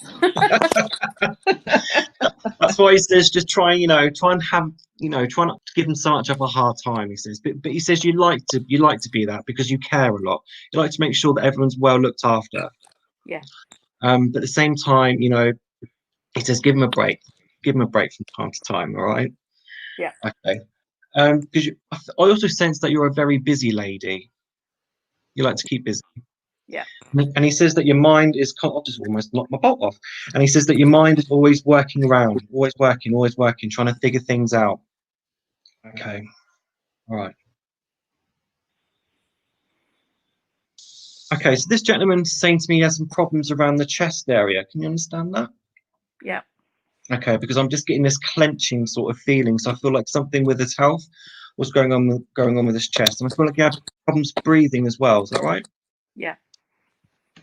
That's why he says just try and try not to give them so much of a hard time. He says, but he says you like to be that because you care a lot. You like to make sure that everyone's well looked after. Yeah. But at the same time, he says give him a break. Give him a break from time to time. All right. Yeah. Okay. Because I also sense that you're a very busy lady. You like to keep busy. Yeah. And he says that your mind is, I've just almost knocked my bolt off. And he says that your mind is always working around, always working, trying to figure things out. Okay. All right. Okay, so this gentleman's saying to me he has some problems around the chest area. Can you understand that? Yeah. Okay, because I'm just getting this clenching sort of feeling. So I feel like something with his health. what's going on with his chest. And I feel like you have problems breathing as well. Is that right? Yeah.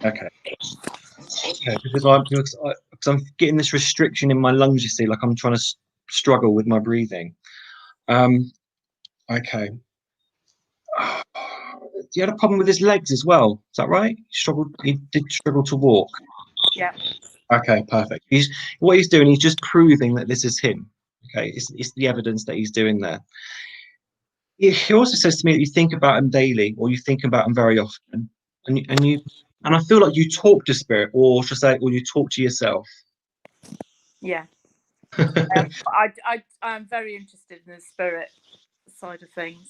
Okay. Okay, because I'm getting this restriction in my lungs. You see, like I'm trying to struggle with my breathing. Okay. You had a problem with his legs as well. Is that right? He did struggle to walk. Yeah. Okay, perfect. What he's doing, he's just proving that this is him. Okay, it's the evidence that he's doing there. He also says to me that you think about him daily, or you think about him very often, and I feel like you talk to spirit, or should I say, or you talk to yourself. Yeah. I'm very interested in the spirit side of things.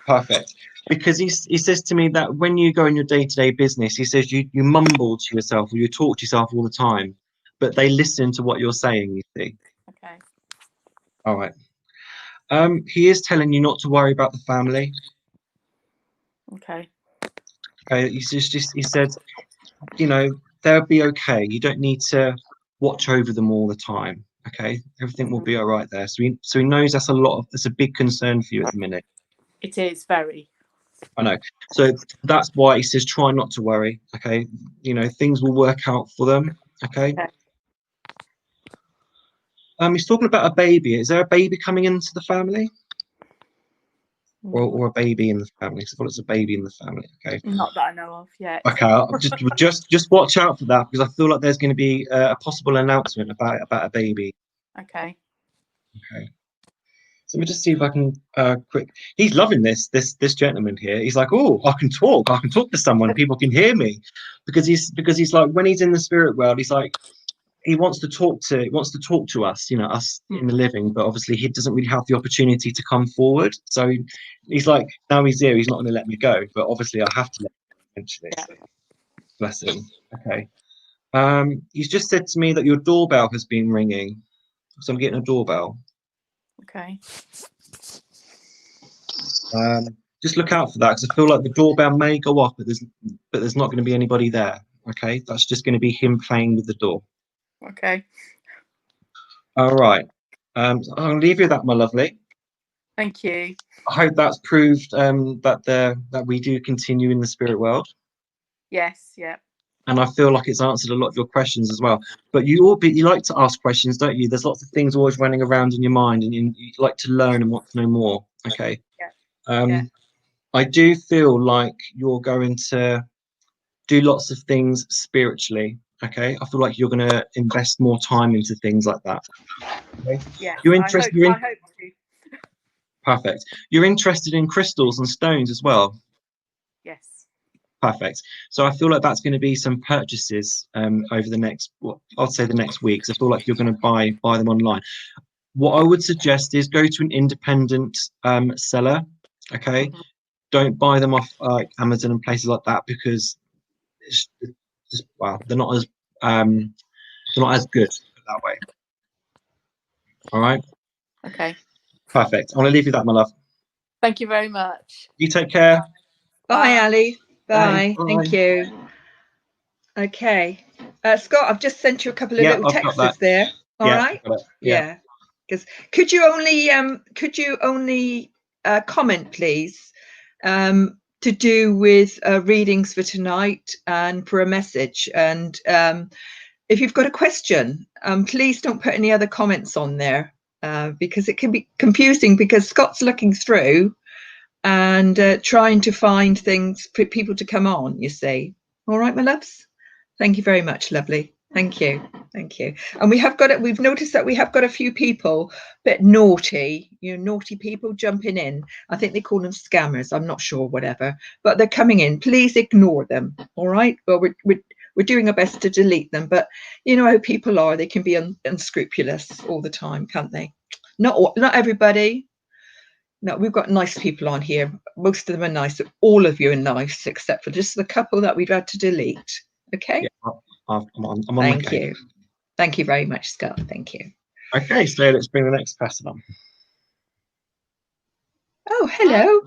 Perfect. Because he says to me that when you go in your day-to-day business, he says you mumble to yourself or you talk to yourself all the time, but they listen to what you're saying, you see. Okay. All right. He is telling you not to worry about the family. Okay. Okay. He said, you know, they'll be okay. You don't need to watch over them all the time. Okay. Everything will be all right there. So he knows that's a big concern for you at the minute. It is very. I know. So that's why he says try not to worry. Okay. You know, things will work out for them. Okay. He's talking about a baby. Is there a baby coming into the family? Or a baby in the family? So it's a baby in the family. Okay. Not that I know of yet. Okay. I'll just watch out for that, because I feel like there's going to be a possible announcement about a baby. Okay. Okay. So let me just see if I can quick. He's loving this gentleman here. He's like, oh, I can talk to someone. People can hear me, because he's like, when he's in the spirit world, he's like, he wants to talk to us, you know, us in the living, but obviously he doesn't really have the opportunity to come forward. So he's like, now he's here, he's not going to let me go, but obviously I have to let him eventually. So, bless him. Okay. He's just said to me that your doorbell has been ringing, so I'm getting a doorbell. Okay. Just look out for that, because I feel like the doorbell may go off, but there's not going to be anybody there. Okay, that's just going to be him playing with the door. Okay. All right. I'll leave you with that, my lovely. Thank you. I hope that's proved that we do continue in the spirit world. Yes. Yeah. And I feel like it's answered a lot of your questions as well. But you like to ask questions, don't you? There's lots of things always running around in your mind, and you like to learn and want to know more. Okay. Yeah. I do feel like you're going to do lots of things spiritually. Okay. I feel like you're going to invest more time into things like that. Okay. Yes. You're I interested. hope to. Perfect. You're interested in crystals and stones as well. Yes. Perfect. So I feel like that's going to be some purchases over the next, I'd say the next weeks. I feel like you're going to buy them online. What I would suggest is go to an independent seller. Okay. Don't buy them off like Amazon and places like that, because it's just, well, they're not as good that way. All right. Okay. Perfect. I want to leave you that, my love. Thank you very much. You take care. Bye, Ali. Bye. Bye. Thank you. Okay. Scott, I've just sent you a couple of Yeah, little I've got texts there. All right. I've got it. Yeah. Because could you only comment, please, to do with readings for tonight and for a message. And if you've got a question, please don't put any other comments on there, because it can be confusing, because Scott's looking through and trying to find things for people to come on, you see. All right, my loves. Thank you very much, lovely. Thank you. Thank you. And we've noticed that we have got a few people a bit naughty, naughty people jumping in. I think they call them scammers. I'm not sure, whatever. But they're coming in. Please ignore them. All right. Well, we're doing our best to delete them. But you know how people are. They can be unscrupulous all the time, can't they? Not everybody. No, we've got nice people on here. Most of them are nice. All of you are nice, except for just the couple that we've had to delete. Okay. Yeah, I'm on Thank you. Thank you very much, Scott. Thank you. Okay, so let's bring the next person on. Oh, hello.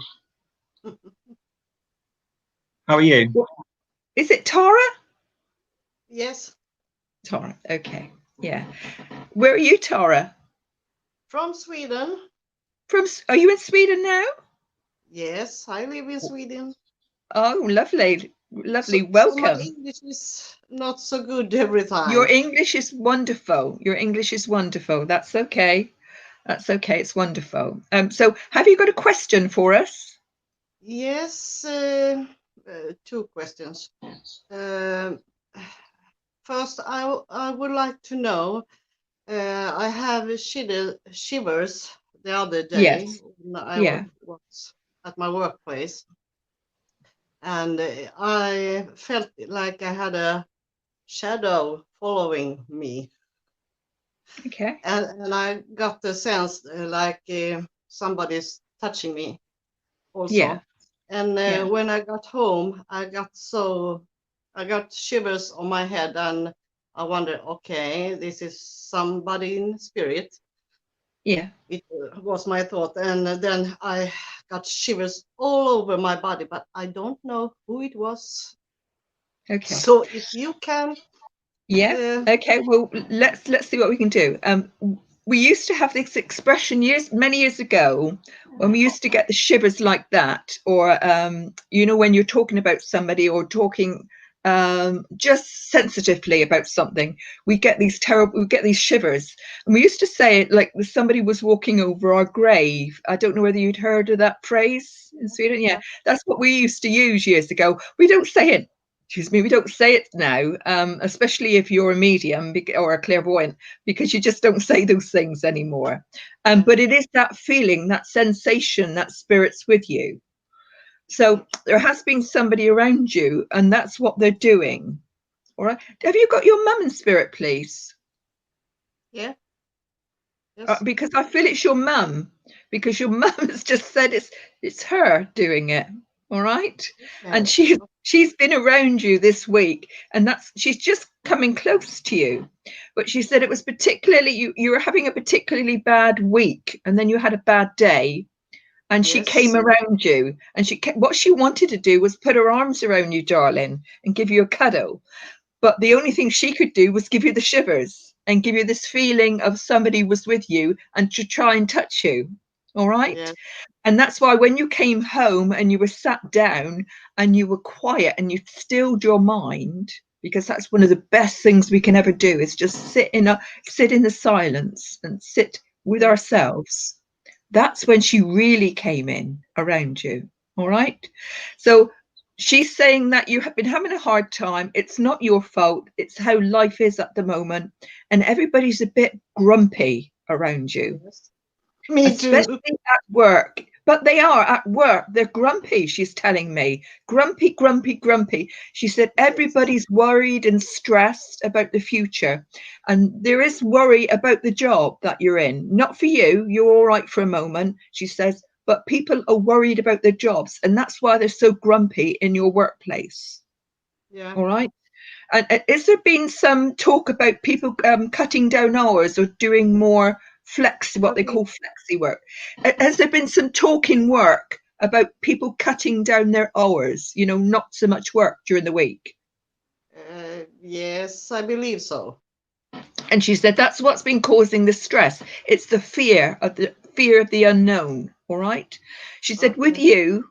How are you? Is it Tara? Yes. Tara. Okay. Yeah. Where are you, Tara? From Sweden. Are you in Sweden now? Yes, I live in Sweden. Oh, lovely, lovely. So my Welcome. English is not so good every time. Your English is wonderful. Your English is wonderful. That's okay. That's okay. It's wonderful. So have you got a question for us? Yes, two questions. First, I would like to know, I have shivers the other day Yes. when I Yeah. was at my workplace, and I felt like I had a shadow following me, Okay. and I got the sense like somebody's touching me also. Yeah. And Yeah. when I got home, I got shivers on my head, and I wondered, okay, this is somebody in spirit. Yeah. It was my thought, and then I got shivers all over my body, but I don't know who it was. Okay. So if you can, Yeah. Okay. Well, let's see what we can do. We used to have this expression many years ago when we used to get the shivers like that, or you know, when you're talking about somebody or talking just sensitively about something, we get these shivers, and we used to say it like somebody was walking over our grave. I don't know whether you'd heard of that phrase in Sweden. Yeah, that's what we used to use years ago. We don't say it. Excuse me, we don't say it now, especially if you're a medium or a clairvoyant, because you just don't say those things anymore. But it is that feeling, that sensation, that spirit's with you. So there has been somebody around you, and that's what they're doing. All right. Have you got your mum in spirit, please? Yeah. Yes. Because I feel it's your mum, because your mum has just said it's her doing it. All right. Yeah. And she's been around you this week, and she's just coming close to you. But she said it was particularly you were having a particularly bad week, and then you had a bad day, and she came around you, and what she wanted to do was put her arms around you, darling, and give you a cuddle. But the only thing she could do was give you the shivers and give you this feeling of somebody was with you and to try and touch you. All right. Yeah. And that's why when you came home and you were sat down and you were quiet and you stilled your mind, because that's one of the best things we can ever do, is just sit in the silence and sit with ourselves. That's when she really came in around you. All right. So she's saying that you have been having a hard time. It's not your fault. It's how life is at the moment. And everybody's a bit grumpy around you. Yes. Me especially too. At work. But they are at work. They're grumpy, she's telling me. Grumpy, grumpy, grumpy. She said everybody's worried and stressed about the future. And there is worry about the job that you're in. Not for you. You're all right for a moment, she says. But people are worried about their jobs. And that's why they're so grumpy in your workplace. Yeah. All right. And has there been some talk about people cutting down hours or doing more what they call flexi work? Has there been some talk in work about people cutting down their hours, you know, not so much work during the week? Yes, I believe so. And she said that's what's been causing the stress. It's the fear of the unknown. All right. She said, with you,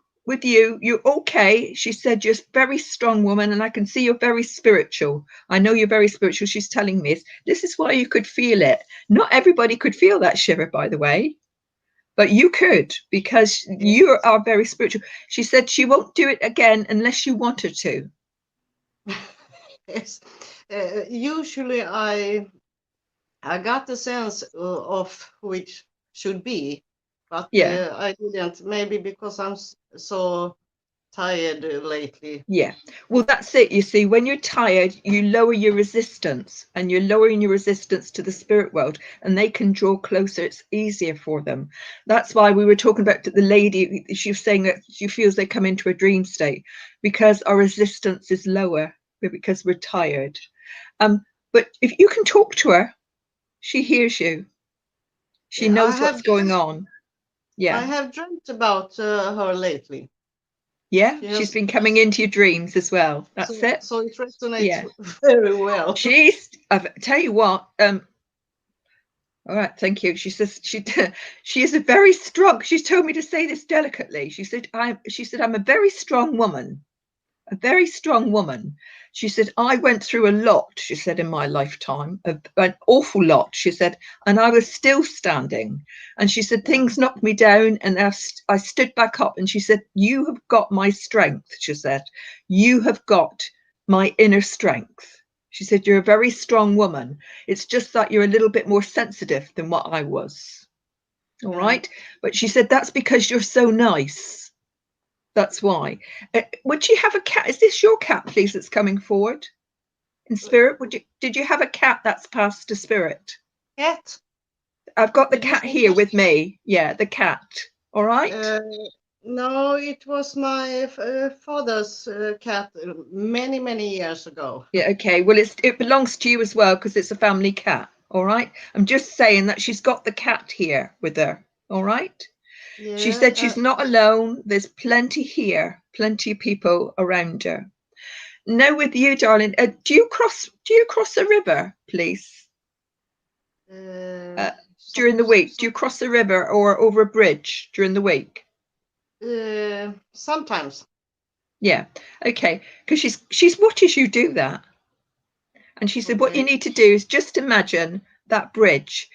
you're okay. She said, you're a very strong woman, and I can see you're very spiritual. I know you're very spiritual. She's telling me this is why you could feel it. Not everybody could feel that shiver, by the way, but you could, because you are very spiritual. She said she won't do it again unless you want her to. Yes. Usually I got the sense of who it should be, but I didn't. Maybe because I'm so tired lately. Yeah, well, that's it. You see, when you're tired, you lower your resistance, and you're lowering your resistance to the spirit world, and they can draw closer. It's easier for them. That's why we were talking about the lady. She was saying that she feels they come into a dream state because our resistance is lower, because we're tired. But if you can talk to her, she hears you. She knows what's going on. Yeah, I have dreamt about her lately. Yeah, she's been coming into your dreams as well. That's it. So it resonates very well. I'll tell you what, All right, thank you. She says she is a very strong. She's told me to say this delicately. She said I'm a very strong woman. A very strong woman. She said, I went through a lot, she said, in my lifetime, an awful lot, she said, and I was still standing. And she said, things knocked me down and I stood back up. And she said, you have got my strength, she said. You have got my inner strength. She said, you're a very strong woman. It's just that you're a little bit more sensitive than what I was. All right. But she said, that's because you're so nice. That's why. Would you have a cat? Is this your cat, please, that's coming forward in spirit? Did you have a cat that's passed to spirit? Cat? I've got the cat here with me. Yeah, the cat. All right. No, it was my father's cat many years ago. Yeah. Okay. Well, it belongs to you as well because it's a family cat. All right. I'm just saying that she's got the cat here with her. All right. Yeah, she said she's not alone. There's plenty here, plenty of people around her. Now with you, darling, do you cross a river, please? During the week, do you cross a river or over a bridge during the week? Sometimes. Yeah. Okay. Because she's watches you do that. And she said, what you need to do is just imagine that bridge.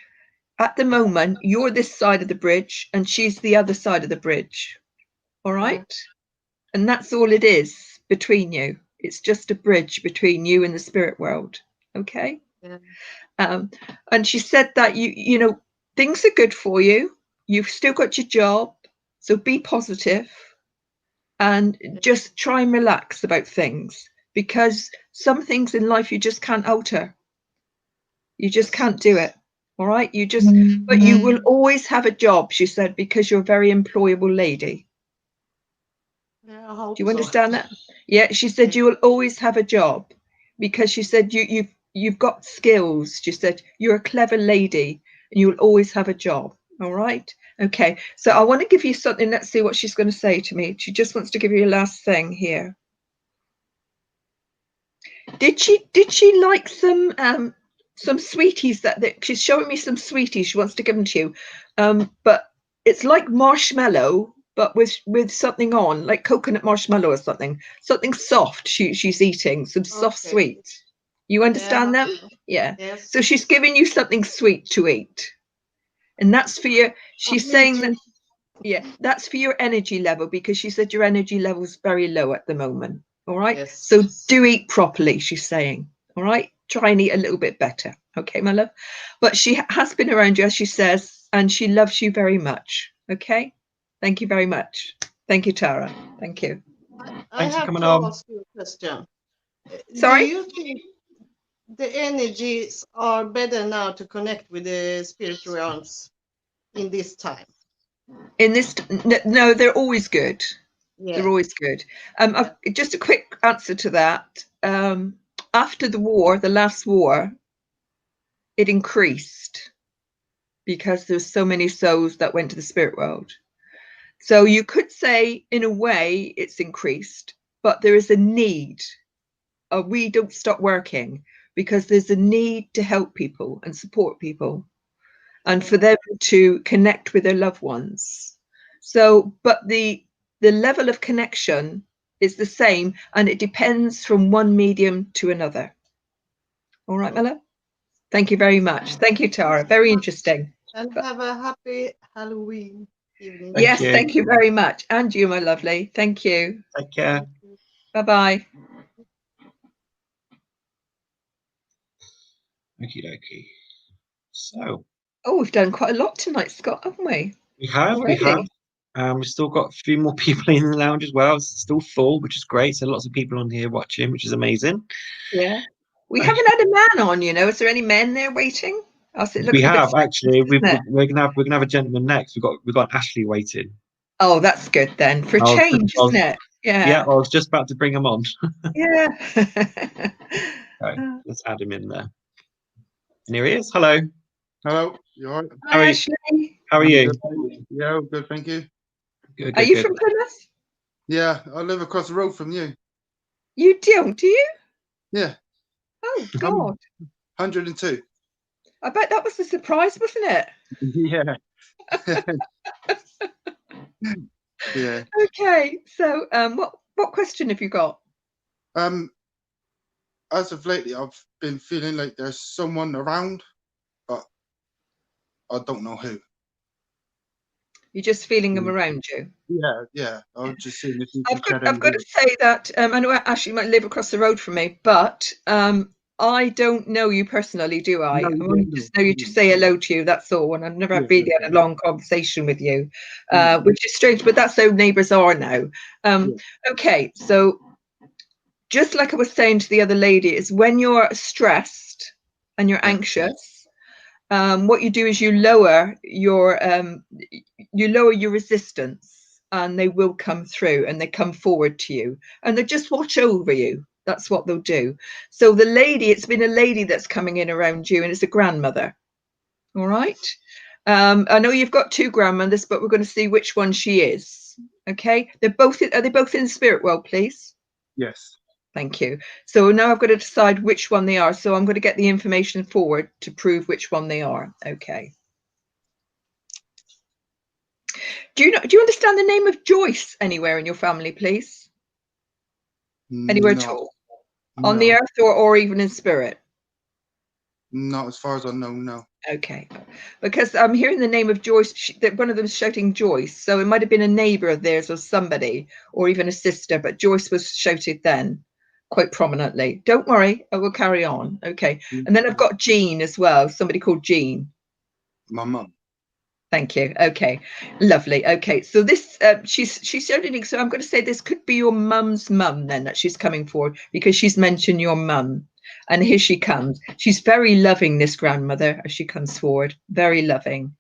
At the moment, you're this side of the bridge and she's the other side of the bridge. All right. And that's all it is between you. It's just a bridge between you and the spirit world. Okay. And she said that you know, things are good for you. You've still got your job. So be positive and just try and relax about things, because some things in life you just can't alter. You just can't do it. All right. But you will always have a job, she said, because you're a very employable lady. Yeah, I hope do you understand that? Yeah, she said you will always have a job because she said you've got skills. She said you're a clever lady and you will always have a job. All right. Okay. So I want to give you something. Let's see what she's going to say to me. She just wants to give you a last thing here. Did she like some sweeties that she's showing me some sweeties she wants to give them to you, but it's like marshmallow but with something on, like coconut marshmallow or something soft. She's eating some soft sweets. You understand that? Yeah. Yes. So she's giving you something sweet to eat, and that's for your, she's saying that, yeah, that's for your energy level, because she said your energy level is very low at the moment. All right. Yes. So do eat properly, she's saying. All right. Try and eat a little bit better. Okay, my love. But she has been around you, as she says, and she loves you very much. Okay. Thank you very much. Thank you, Tara. Thank you. I Thanks for have coming to on. ask you a question. Sorry? Do you think the energies are better now to connect with the spiritual realms in this time? In this, no, they're always good. Yeah. They're always good. Just a quick answer to that. After the war, the last war, it increased because there's so many souls that went to the spirit world. So you could say, in a way, it's increased, but there is a need. We don't stop working because there's a need to help people and support people, and for them to connect with their loved ones. So, but the level of connection is the same, and it depends from one medium to another. All right, Mella? Thank you very much. Thank you, Tara. Very interesting. And have a happy Halloween evening. Yes, thank you very much. And you, my lovely. Thank you. Take care. Bye-bye. Okie dokie. So. Oh, we've done quite a lot tonight, Scott, haven't we? We have. We've still got a few more people in the lounge as well. It's still full, which is great. So lots of people on here watching, which is amazing. Yeah. We haven't had a man on, you know. Is there any men there waiting? We have actually. We're gonna have a gentleman next. We've got Ashley waiting. Oh, that's good then. For a change, isn't it? Yeah. Yeah, I was just about to bring him on. Yeah. Okay, let's add him in there. And here he is. Hello. Hello. You all right? Hi, Ashley. How are you? Good. Yeah, good. Thank you. Good. Are you from Plymouth? Yeah, I live across the road from you. You don't, do you? Yeah. Oh God. 102. I bet that was a surprise, wasn't it? Yeah. Yeah. Okay, so what question have you got? As of lately, I've been feeling like there's someone around, but I don't know who. You're just feeling them around you. Yeah. I was just seeing if you I've could got to say that I know Ashley might live across the road from me, but I don't know you personally, do I? No, I you only don't, just know you to say hello to you, that's all. And I've never Yeah, really that's had a long conversation with you, Mm. which is strange, but that's how neighbours are now. Okay, so just like I was saying to the other lady, is when you're stressed and you're anxious, what you do is you lower your resistance, and they will come through and they come forward to you and they just watch over you. That's what they'll do. So the lady, it's been a lady that's coming in around you, and it's a grandmother. All right. I know you've got two grandmothers, but we're going to see which one she is. Okay. Are they both in the spirit world, please? Yes. Thank you. So now I've got to decide which one they are. So I'm going to get the information forward to prove which one they are. Okay. Do you understand the name of Joyce anywhere in your family, please? Anywhere at all? On the earth or even in spirit? Not as far as I know, no. Okay. Because I'm hearing the name of Joyce, that one of them is shouting Joyce. So it might have been a neighbour of theirs or somebody, or even a sister, but Joyce was shouted then quite prominently. Don't worry, I will carry on. Okay. And then I've got Jean as well, somebody called Jean. My mum. Thank you. Okay, lovely. Okay, so this she's shouting. So I'm going to say this could be your mum's mum then, that she's coming forward, because she's mentioned your mum. And here she comes. She's very loving, this grandmother, as she comes forward. Very loving.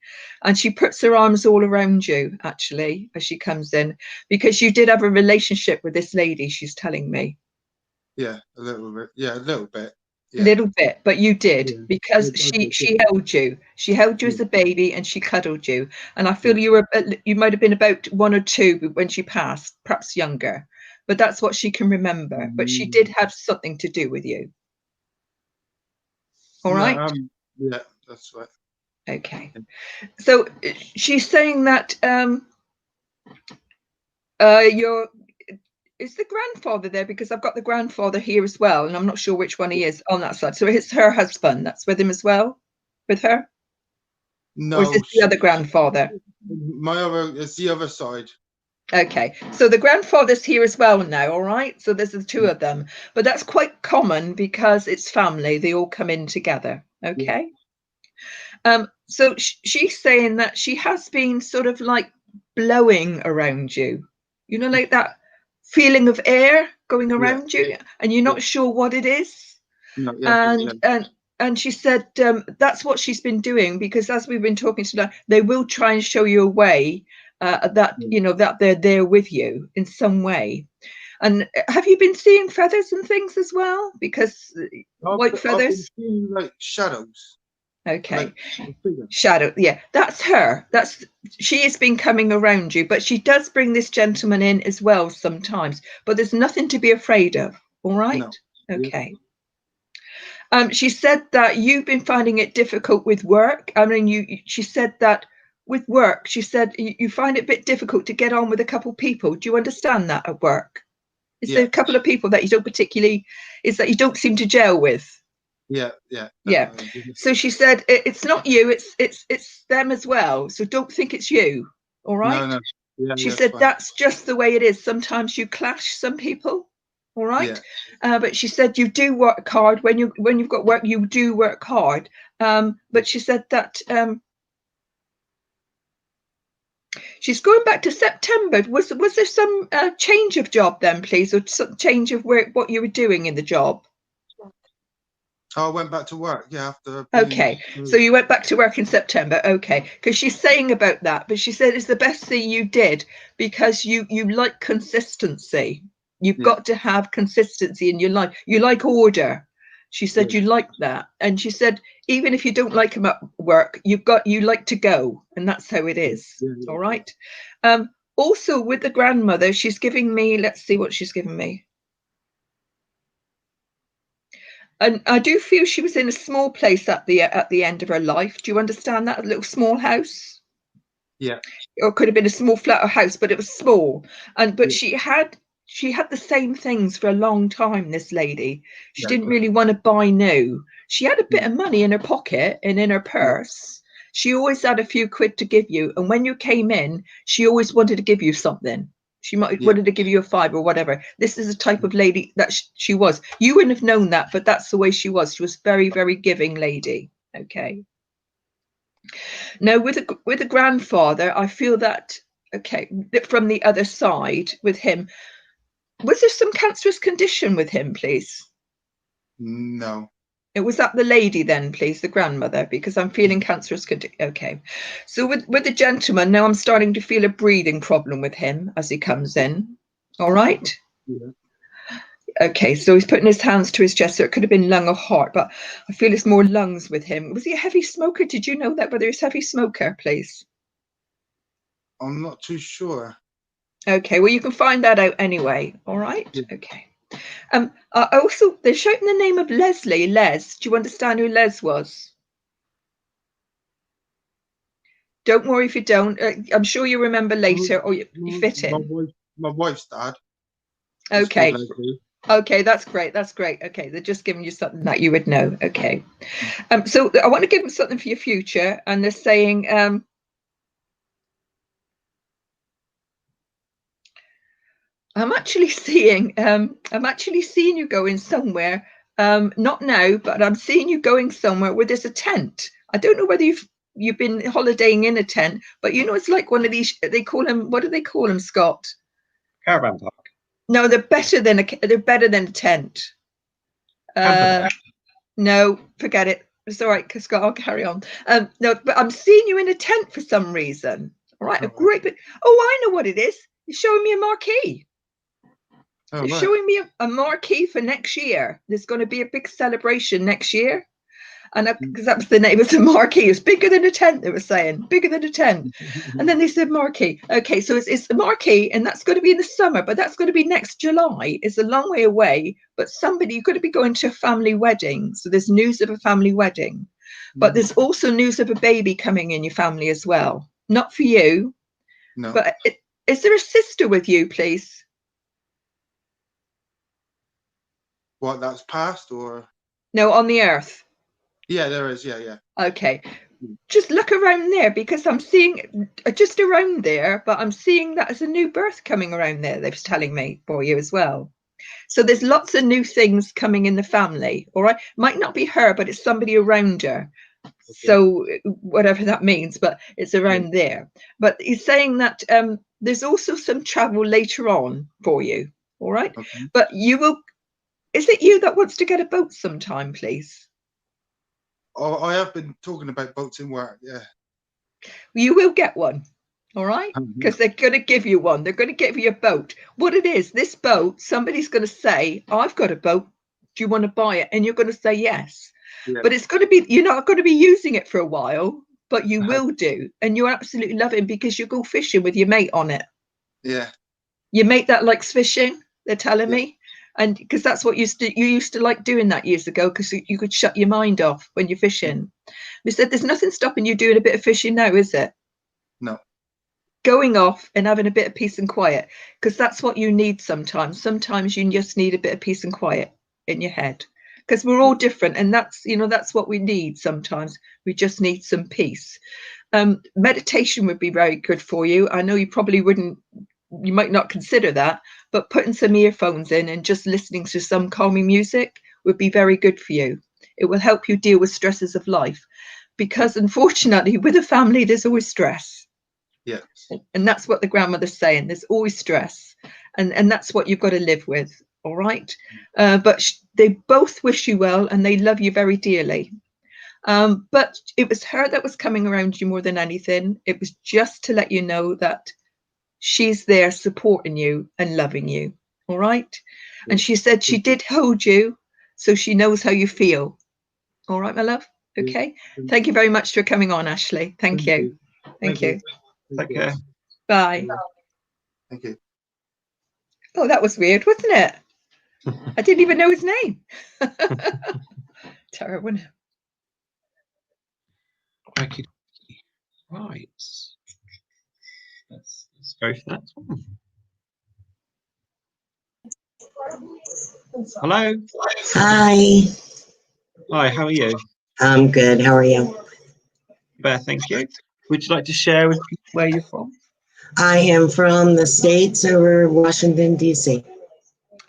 And she puts her arms all around you, actually, as she comes in, because you did have a relationship with this lady, she's telling me. Yeah, a little bit. Yeah, a little bit. A little bit, but you did, because I she held you. She held you as a baby, and she cuddled you. And I feel you might have been about 1 or 2 when she passed, perhaps younger. But that's what she can remember. But she did have something to do with you. All right. Yeah, that's right. Okay. So she's saying that is the grandfather there, because I've got the grandfather here as well, and I'm not sure which one he is on that side. So it's her husband that's with him as well, with her? No. Or is this the other grandfather? It's the other side. Okay, so the grandfather's here as well now, all right? So there's the two of them, but that's quite common because it's family. They all come in together, okay? So she's saying that she has been sort of like blowing around you, you know, like that feeling of air going around you, and you're not sure what it is. And she said that's what she's been doing, because as we've been talking tonight, they will try and show you a way that you know that they're there with you in some way. And have you been seeing feathers and things as well? Because white feathers. I've been seeing like shadows. Okay. Shadow, yeah, that's her. She has been coming around you, but she does bring this gentleman in as well sometimes, but there's nothing to be afraid of. All right. No. Okay. She said that you've been finding it difficult with work. I mean, she said that with work, she said you find it a bit difficult to get on with a couple of people. Do you understand that at work? Is there a couple of people that you don't particularly, is that you don't seem to gel with? Yeah. So she said it's not you, it's them as well. So don't think it's you. All right. No. Yeah, she said that's just the way it is. Sometimes you clash some people. All right. But she said you do work hard when you've got work. You do work hard. But she said that she's going back to September. Was there some change of job then, please, or some change of what you were doing in the job? I went back to work, after. Okay, so you went back to work in September. Okay, because she's saying about that, but she said it's the best thing you did, because you like consistency. You've got to have consistency in your life. You like order. She said you like that, and she said even if you don't like them at work, you like to go, and that's how it is. All right. Also with the grandmother, she's giving me. Let's see what she's given me. And I do feel she was in a small place at the end of her life. Do you understand that? A little small house? Yeah. Or it could have been a small flat or house, but it was small. But she had the same things for a long time, this lady. She didn't really want to buy new. She had a bit of money in her pocket and in her purse. She always had a few quid to give you. And when you came in, she always wanted to give you something. She might wanted to give you a 5 or whatever. This is the type of lady that she was. You wouldn't have known that, but that's the way she was. She was very, very giving lady. Okay. Now with a grandfather, I feel that, okay, from the other side with him, was there some cancerous condition with him, please? No. It was that the lady then, please, the grandmother, because I'm feeling cancerous condition. Okay. So with the gentleman, now I'm starting to feel a breathing problem with him as he comes in. All right. Yeah. Okay, so he's putting his hands to his chest, so it could have been lung or heart, but I feel it's more lungs with him. Was he a heavy smoker? Did you know that, whether he's a heavy smoker, please? I'm not too sure. Okay, well, you can find that out anyway. All right. Yeah. Okay. Also, they're shouting the name of Leslie. Les, do you understand who Les was? Don't worry if you don't. I'm sure you remember later, or you fit in. My wife's dad. Okay. Okay, that's great. That's great. Okay, they're just giving you something that you would know. Okay. So I want to give them something for your future, and they're saying, I'm actually seeing you going somewhere. Not now, but I'm seeing you going somewhere where there's a tent. I don't know whether you've been holidaying in a tent, but you know, it's like one of these, they call them, what do they call them, Scott? Caravan park. No, they're better than a tent. No, forget it. It's all right, Scott, I'll carry on. No, but I'm seeing you in a tent for some reason. All right, a great bit. Oh, I know what it is. You're showing me a marquee. You're showing me a marquee for next year. There's going to be a big celebration next year. And because that was the name of the marquee. It's bigger than a tent, they were saying. Bigger than a tent. And then they said marquee. Okay, so it's the marquee, and that's going to be in the summer, but that's going to be next July. It's a long way away, but you're going to be going to a family wedding. So there's news of a family wedding. But there's also news of a baby coming in your family as well. Not for you. No. But is there a sister with you, please? What, that's passed or? No, on the earth. Yeah, there is. Yeah. Okay. Just look around there, because I'm seeing just around there, but I'm seeing that there's a new birth coming around there, they're telling me, for you as well. So there's lots of new things coming in the family. All right. Might not be her, but it's somebody around her. Okay. So whatever that means, but it's around there. But he's saying that there's also some travel later on for you. All right. Okay. But you will. Is it you that wants to get a boat sometime, please? Oh, I have been talking about boats in work, yeah. You will get one, all right? Because they're going to give you one. They're going to give you a boat. What it is, this boat, somebody's going to say, I've got a boat. Do you want to buy it? And you're going to say yes. Yeah. But it's going to be, you're not going to be using it for a while, but you will do. And you absolutely love it because you go fishing with your mate on it. Yeah. Your mate that likes fishing, they're telling me. And because that's what you used to like doing that years ago, because you could shut your mind off when you're fishing. We said there's nothing stopping you doing a bit of fishing now, is it? No. Going off and having a bit of peace and quiet, because that's what you need sometimes. Sometimes you just need a bit of peace and quiet in your head, because we're all different, and that's what we need sometimes. We just need some peace. Meditation would be very good for you. I know you probably wouldn't. You might not consider that, but putting some earphones in and just listening to some calming music would be very good for you. It will help you deal with stresses of life, because unfortunately with a family there's always stress. Yes. And that's what the grandmother's saying. There's always stress, and that's what you've got to live with. All right. But they both wish you well and they love you very dearly. But it was her that was coming around you more than anything. It was just to let you know that she's there supporting you and loving you. All right. And she said she did hold you, so she knows how you feel. All right, my love. Okay. Thank you very much for coming on, Ashley. Thank you. Thank you. Take care. Bye. Thank you. Oh, that was weird, wasn't it? I didn't even know his name. Terrible. Okay. Right. Let's go for that one. Hello. Hi. Hi, how are you? I'm good. How are you? Beth, thank you. Would you like to share with where you're from? I am from the States over Washington, D.C.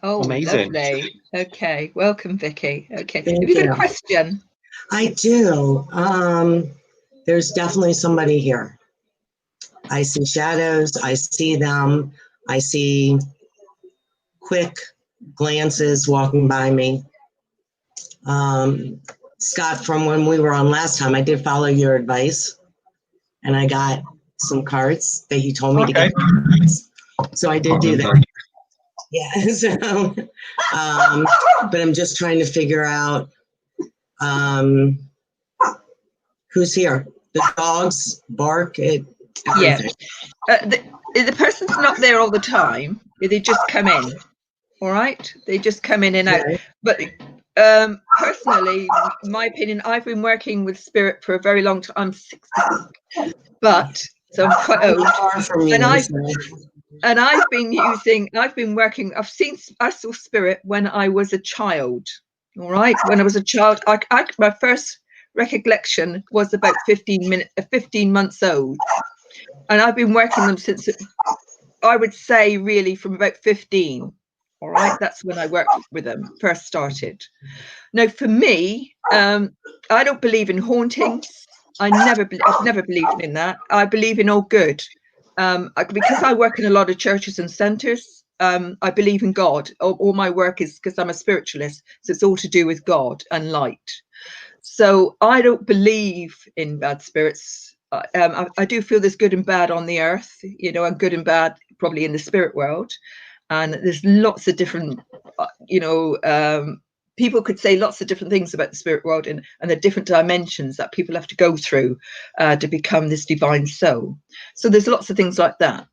Oh, amazing. Lovely. Okay. Welcome, Vicky. Okay. Thank Have you got you. a question? I do. There's definitely somebody here. I see shadows. I see them. I see quick glances walking by me. Scott, from when we were on last time, I did follow your advice, and I got some cards that you told me to get. So I did do that. Yeah. So, but I'm just trying to figure out who's here. The dogs bark at everything. The person's not there all the time. They just come in. All right. They just come in and out. Right. But personally, my opinion, I've been working with spirit for a very long time. I'm 60, but so I'm quite old. And I've been working. I saw spirit when I was a child. All right. When I was a child, my first recollection was about 15 months old. And I've been working them since, I would say, really from about 15. All right, that's when I worked with them, first started. Now, for me, I don't believe in hauntings. I've never believed in that. I believe in all good. Because I work in a lot of churches and centres, I believe in God. All my work is, because I'm a spiritualist, so it's all to do with God and light. So I don't believe in bad spirits. I do feel there's good and bad on the earth, and good and bad probably in the spirit world. And there's lots of different, people could say lots of different things about the spirit world and the different dimensions that people have to go through to become this divine soul. So there's lots of things like that.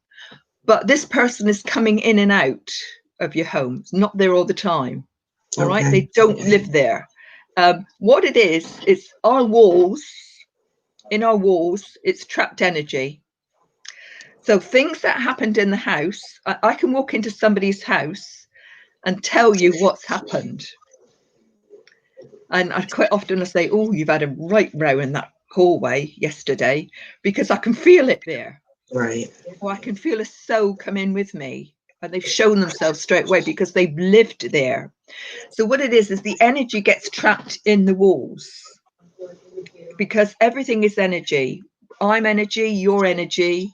But this person is coming in and out of your home. It's not there all the time. All right. They don't live there. What it is, it's our walls. In our walls, it's trapped energy. So things that happened in the house, I can walk into somebody's house and tell you what's happened. And I quite often say, oh, you've had a right row in that hallway yesterday, because I can feel it there. Right. Or I can feel a soul come in with me, and they've shown themselves straight away because they've lived there. So what it is the energy gets trapped in the walls, because everything is energy. I'm energy, your energy.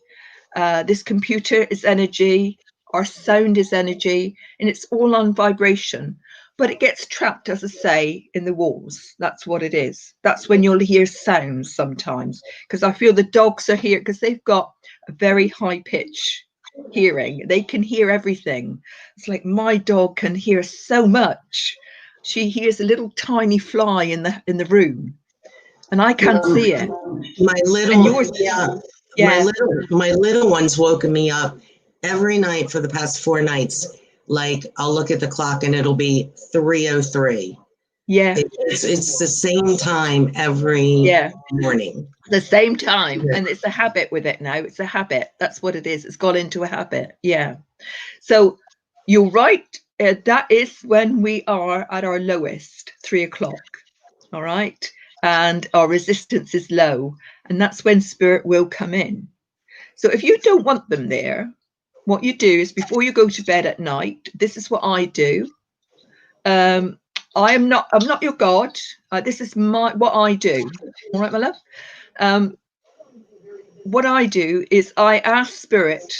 This computer is energy, our sound is energy, and it's all on vibration. But it gets trapped, as I say, in the walls. That's what it is. That's when you'll hear sounds sometimes, because I feel the dogs are here because they've got a very high pitch hearing. They can hear everything. It's like my dog can hear so much. She hears a little tiny fly in the room, and I can't see it. My little one's woken me up every night for the past 4 nights. Like, I'll look at the clock and it'll be 3:03. Yeah. It's the same time every morning. The same time. Yeah. And it's a habit with it now. It's a habit. That's what it is. It's got into a habit. Yeah. So you're right. That is when we are at our lowest, 3 o'clock. All right. And our resistance is low. And that's when spirit will come in. So if you don't want them there, what you do is, before you go to bed at night, this is what I do. I'm not your God. This is what I do. All right, my love. What I do is I ask spirit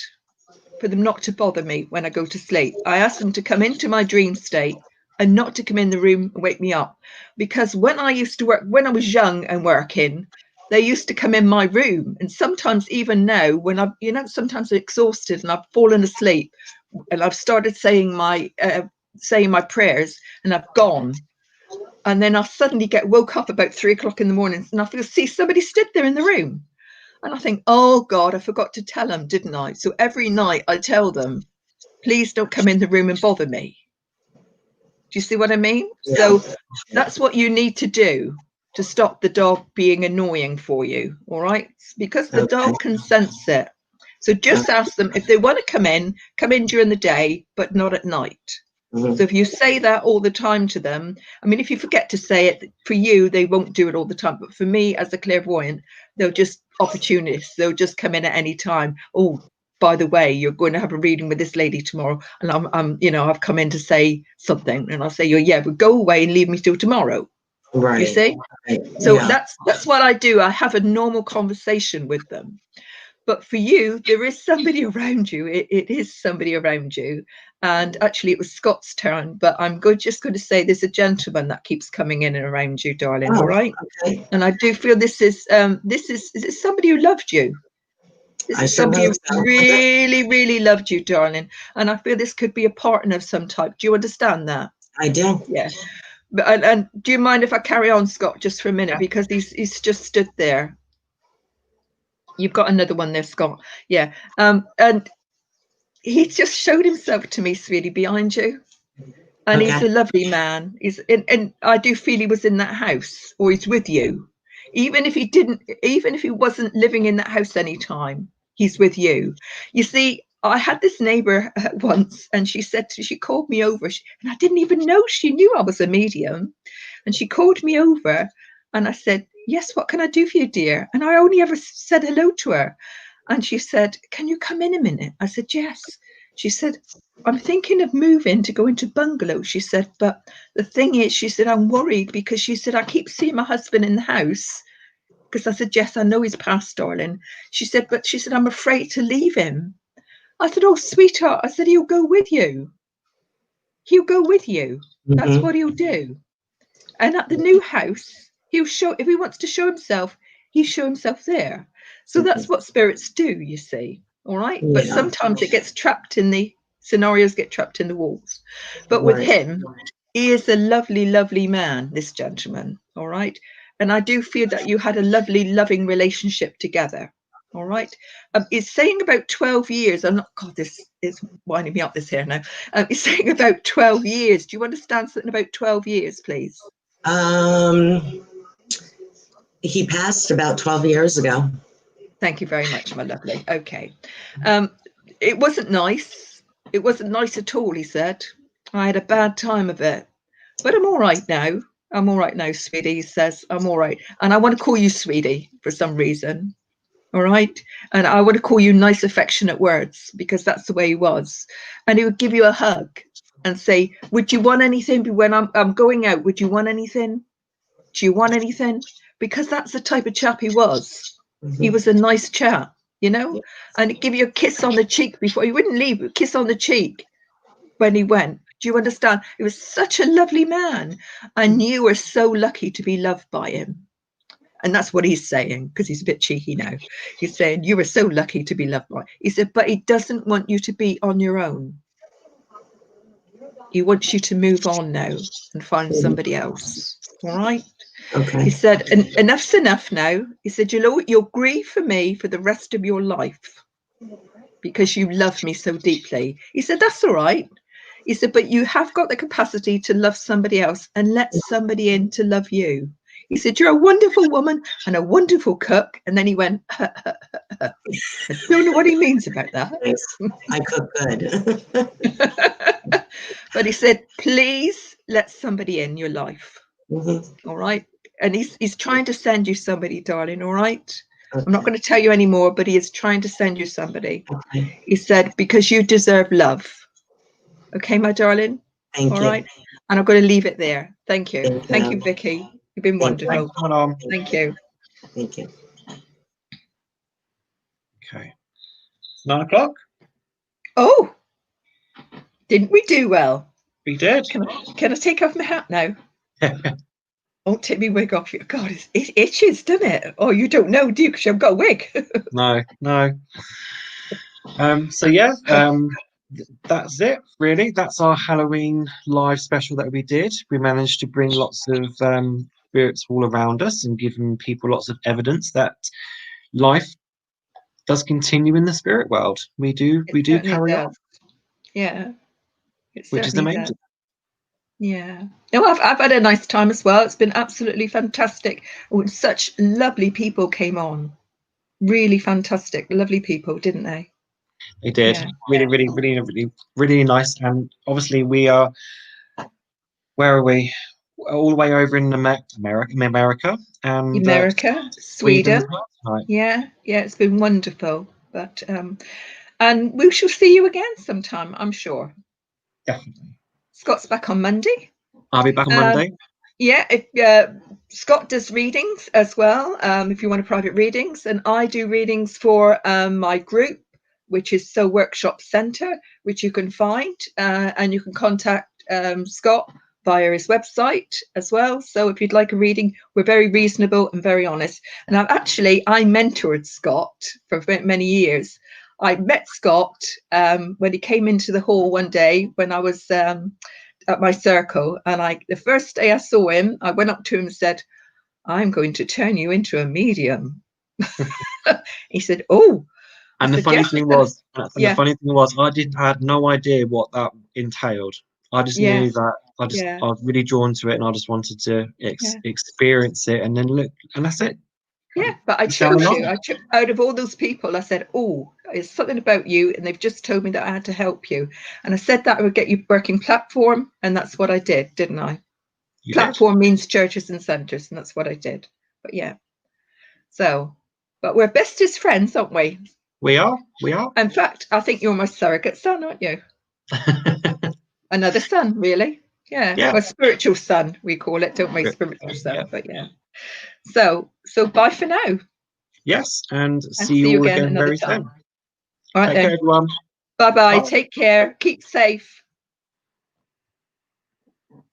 for them not to bother me when I go to sleep. I ask them to come into my dream state and not to come in the room and wake me up. Because when I used to work, when I was young and working, they used to come in my room. And sometimes even now, when I'm, sometimes I'm exhausted and I've fallen asleep and I've started saying my prayers and I've gone. And then I suddenly get woke up about 3 o'clock in the morning and I feel, see, somebody stood there in the room. And I think, oh God, I forgot to tell them, didn't I? So every night I tell them, please don't come in the room and bother me. Do you see what I mean? Yeah. So that's what you need to do to stop the dog being annoying for you. All right, because the dog can sense it. So just ask them if they want to come in during the day, but not at night. So if you say that all the time to them, I mean, if you forget to say it, for you, they won't do it all the time. But for me, as a clairvoyant, they'll just opportunists. They'll just come in at any time. Oh, by the way, you're going to have a reading with this lady tomorrow, and I've come in to say something, and I'll say, yeah, but go away and leave me till tomorrow. Right. You see? Right. So Yeah. that's what I do. I have a normal conversation with them. But for you, there is somebody around you. It is somebody around you. And actually, it was Scott's turn. But I'm just going to say there's a gentleman that keeps coming in and around you, darling. Oh, all right. Okay. And I do feel is it somebody who loved you? This is somebody who really, really loved you, darling. And I feel this could be a partner of some type. Do you understand that? I do. Yeah. But and do you mind if I carry on, Scott, just for a minute, because he's just stood there. You've got another one there, Scott. Yeah. And he just showed himself to me, sweetie, behind you. And he's a lovely man. And I do feel he was in that house, or he's with you. Even if he wasn't living in that house anytime, he's with you. You see, I had this neighbor once, and she called me over, and I didn't even know she knew I was a medium. And she called me over, and I said, yes, what can I do for you, dear? And I only ever said hello to her. And she said, can you come in a minute? I said, yes. She said, I'm thinking of moving to go into bungalow. She said, but the thing is, she said, I'm worried because she said, I keep seeing my husband in the house. Because I said, yes, I know he's passed, darling. She said, I'm afraid to leave him. I said, oh, sweetheart. I said, he'll go with you. He'll go with you. That's what he'll do. And at the new house, he'll show, if he wants to show himself, he'll show himself there. So that's what spirits do, you see. All right. But sometimes it gets trapped in the scenarios, get trapped in the walls. But with him, he is a lovely, lovely man, this gentleman. All right. And I do feel that you had a lovely, loving relationship together. All right. It's saying about 12 years. I'm not, God, this is winding me up this here now. It's saying about 12 years. Do you understand something about 12 years, please? He passed about 12 years ago. Thank you very much, my lovely. Okay. It wasn't nice. It wasn't nice at all, he said. I had a bad time of it. But I'm all right now. I'm all right now, sweetie, he says. I'm all right. And I want to call you sweetie for some reason. All right. And I want to call you nice, affectionate words because that's the way he was. And he would give you a hug and say, would you want anything when I'm going out? Would you want anything? Do you want anything? Because that's the type of chap he was. He was a nice chap, you know, and he'd give you a kiss on the cheek before he wouldn't leave, a kiss on the cheek when he went. Do you understand? He was such a lovely man. And you were so lucky to be loved by him. And that's what he's saying, because he's a bit cheeky now. He's saying, you were so lucky to be loved by. He said, but he doesn't want you to be on your own. He wants you to move on now and find somebody else. All right. Okay. He said, enough's enough now. He said, you'll grieve for me for the rest of your life because you love me so deeply. He said, that's all right. He said, but you have got the capacity to love somebody else and let somebody in to love you. He said, you're a wonderful woman and a wonderful cook. And then he went, I don't know what he means about that. I cook good. But he said, please let somebody in your life. All right. And he's trying to send you somebody, darling. All right. Okay. I'm not going to tell you anymore, but he is trying to send you somebody. Okay. He said, because you deserve love. Okay, my darling. Thank you. All right. And I'm going to leave it there. Thank you. Thank you, Vicky. You've been wonderful. Thank you. Thank you. Okay. 9 o'clock. Oh, didn't we do well? We did. Can I take off my hat now? Don't take me wig off you. God, it itches, doesn't it? Oh, you don't know, do you? Because you've got a wig. No. So yeah, that's it, really. That's our Halloween live special that we did. We managed to bring lots of spirits all around us and giving people lots of evidence that life does continue in the spirit world. We do carry on. Yeah. Which is amazing. Yeah. No, I've had a nice time as well. It's been absolutely fantastic. Such lovely people came on. Really fantastic, lovely people, didn't they? They did. Yeah. Really nice. And obviously we are, where are we? All the way over in America and America, Sweden as Sweden. well tonight. Yeah, it's been wonderful. But and we shall see you again sometime, I'm sure. Definitely. Scott's back on Monday. I'll be back on Monday. Yeah, Scott does readings as well, if you want private readings, and I do readings for my group, which is So Workshop Centre, which you can find, and you can contact Scott via his website as well. So if you'd like a reading, we're very reasonable and very honest. And I mentored Scott for many years. I met Scott when he came into the hall one day when I was at my circle, and the first day I saw him, I went up to him and said, "I'm going to turn you into a medium." He said, "Oh." And the funny thing was, I had no idea what that entailed. I just knew that I was really drawn to it, and I just wanted to experience it, and then look, and that's it. Yeah, but I chose you. Out of all those people, I said, "Oh, it's something about you," and they've just told me that I had to help you. And I said that I would get you working platform, and that's what I did, didn't I? You platform means churches and centres, and that's what I did. But yeah, but we're bestest friends, aren't we? We are. In fact, I think you're my surrogate son, aren't you? Another son, really? Yeah. Well, spiritual son, we call it, don't we? Spiritual son. Yeah. But yeah. So bye for now. Yes, and see you all again very soon. All right, Take care, everyone. Bye-bye. Take care. Keep safe.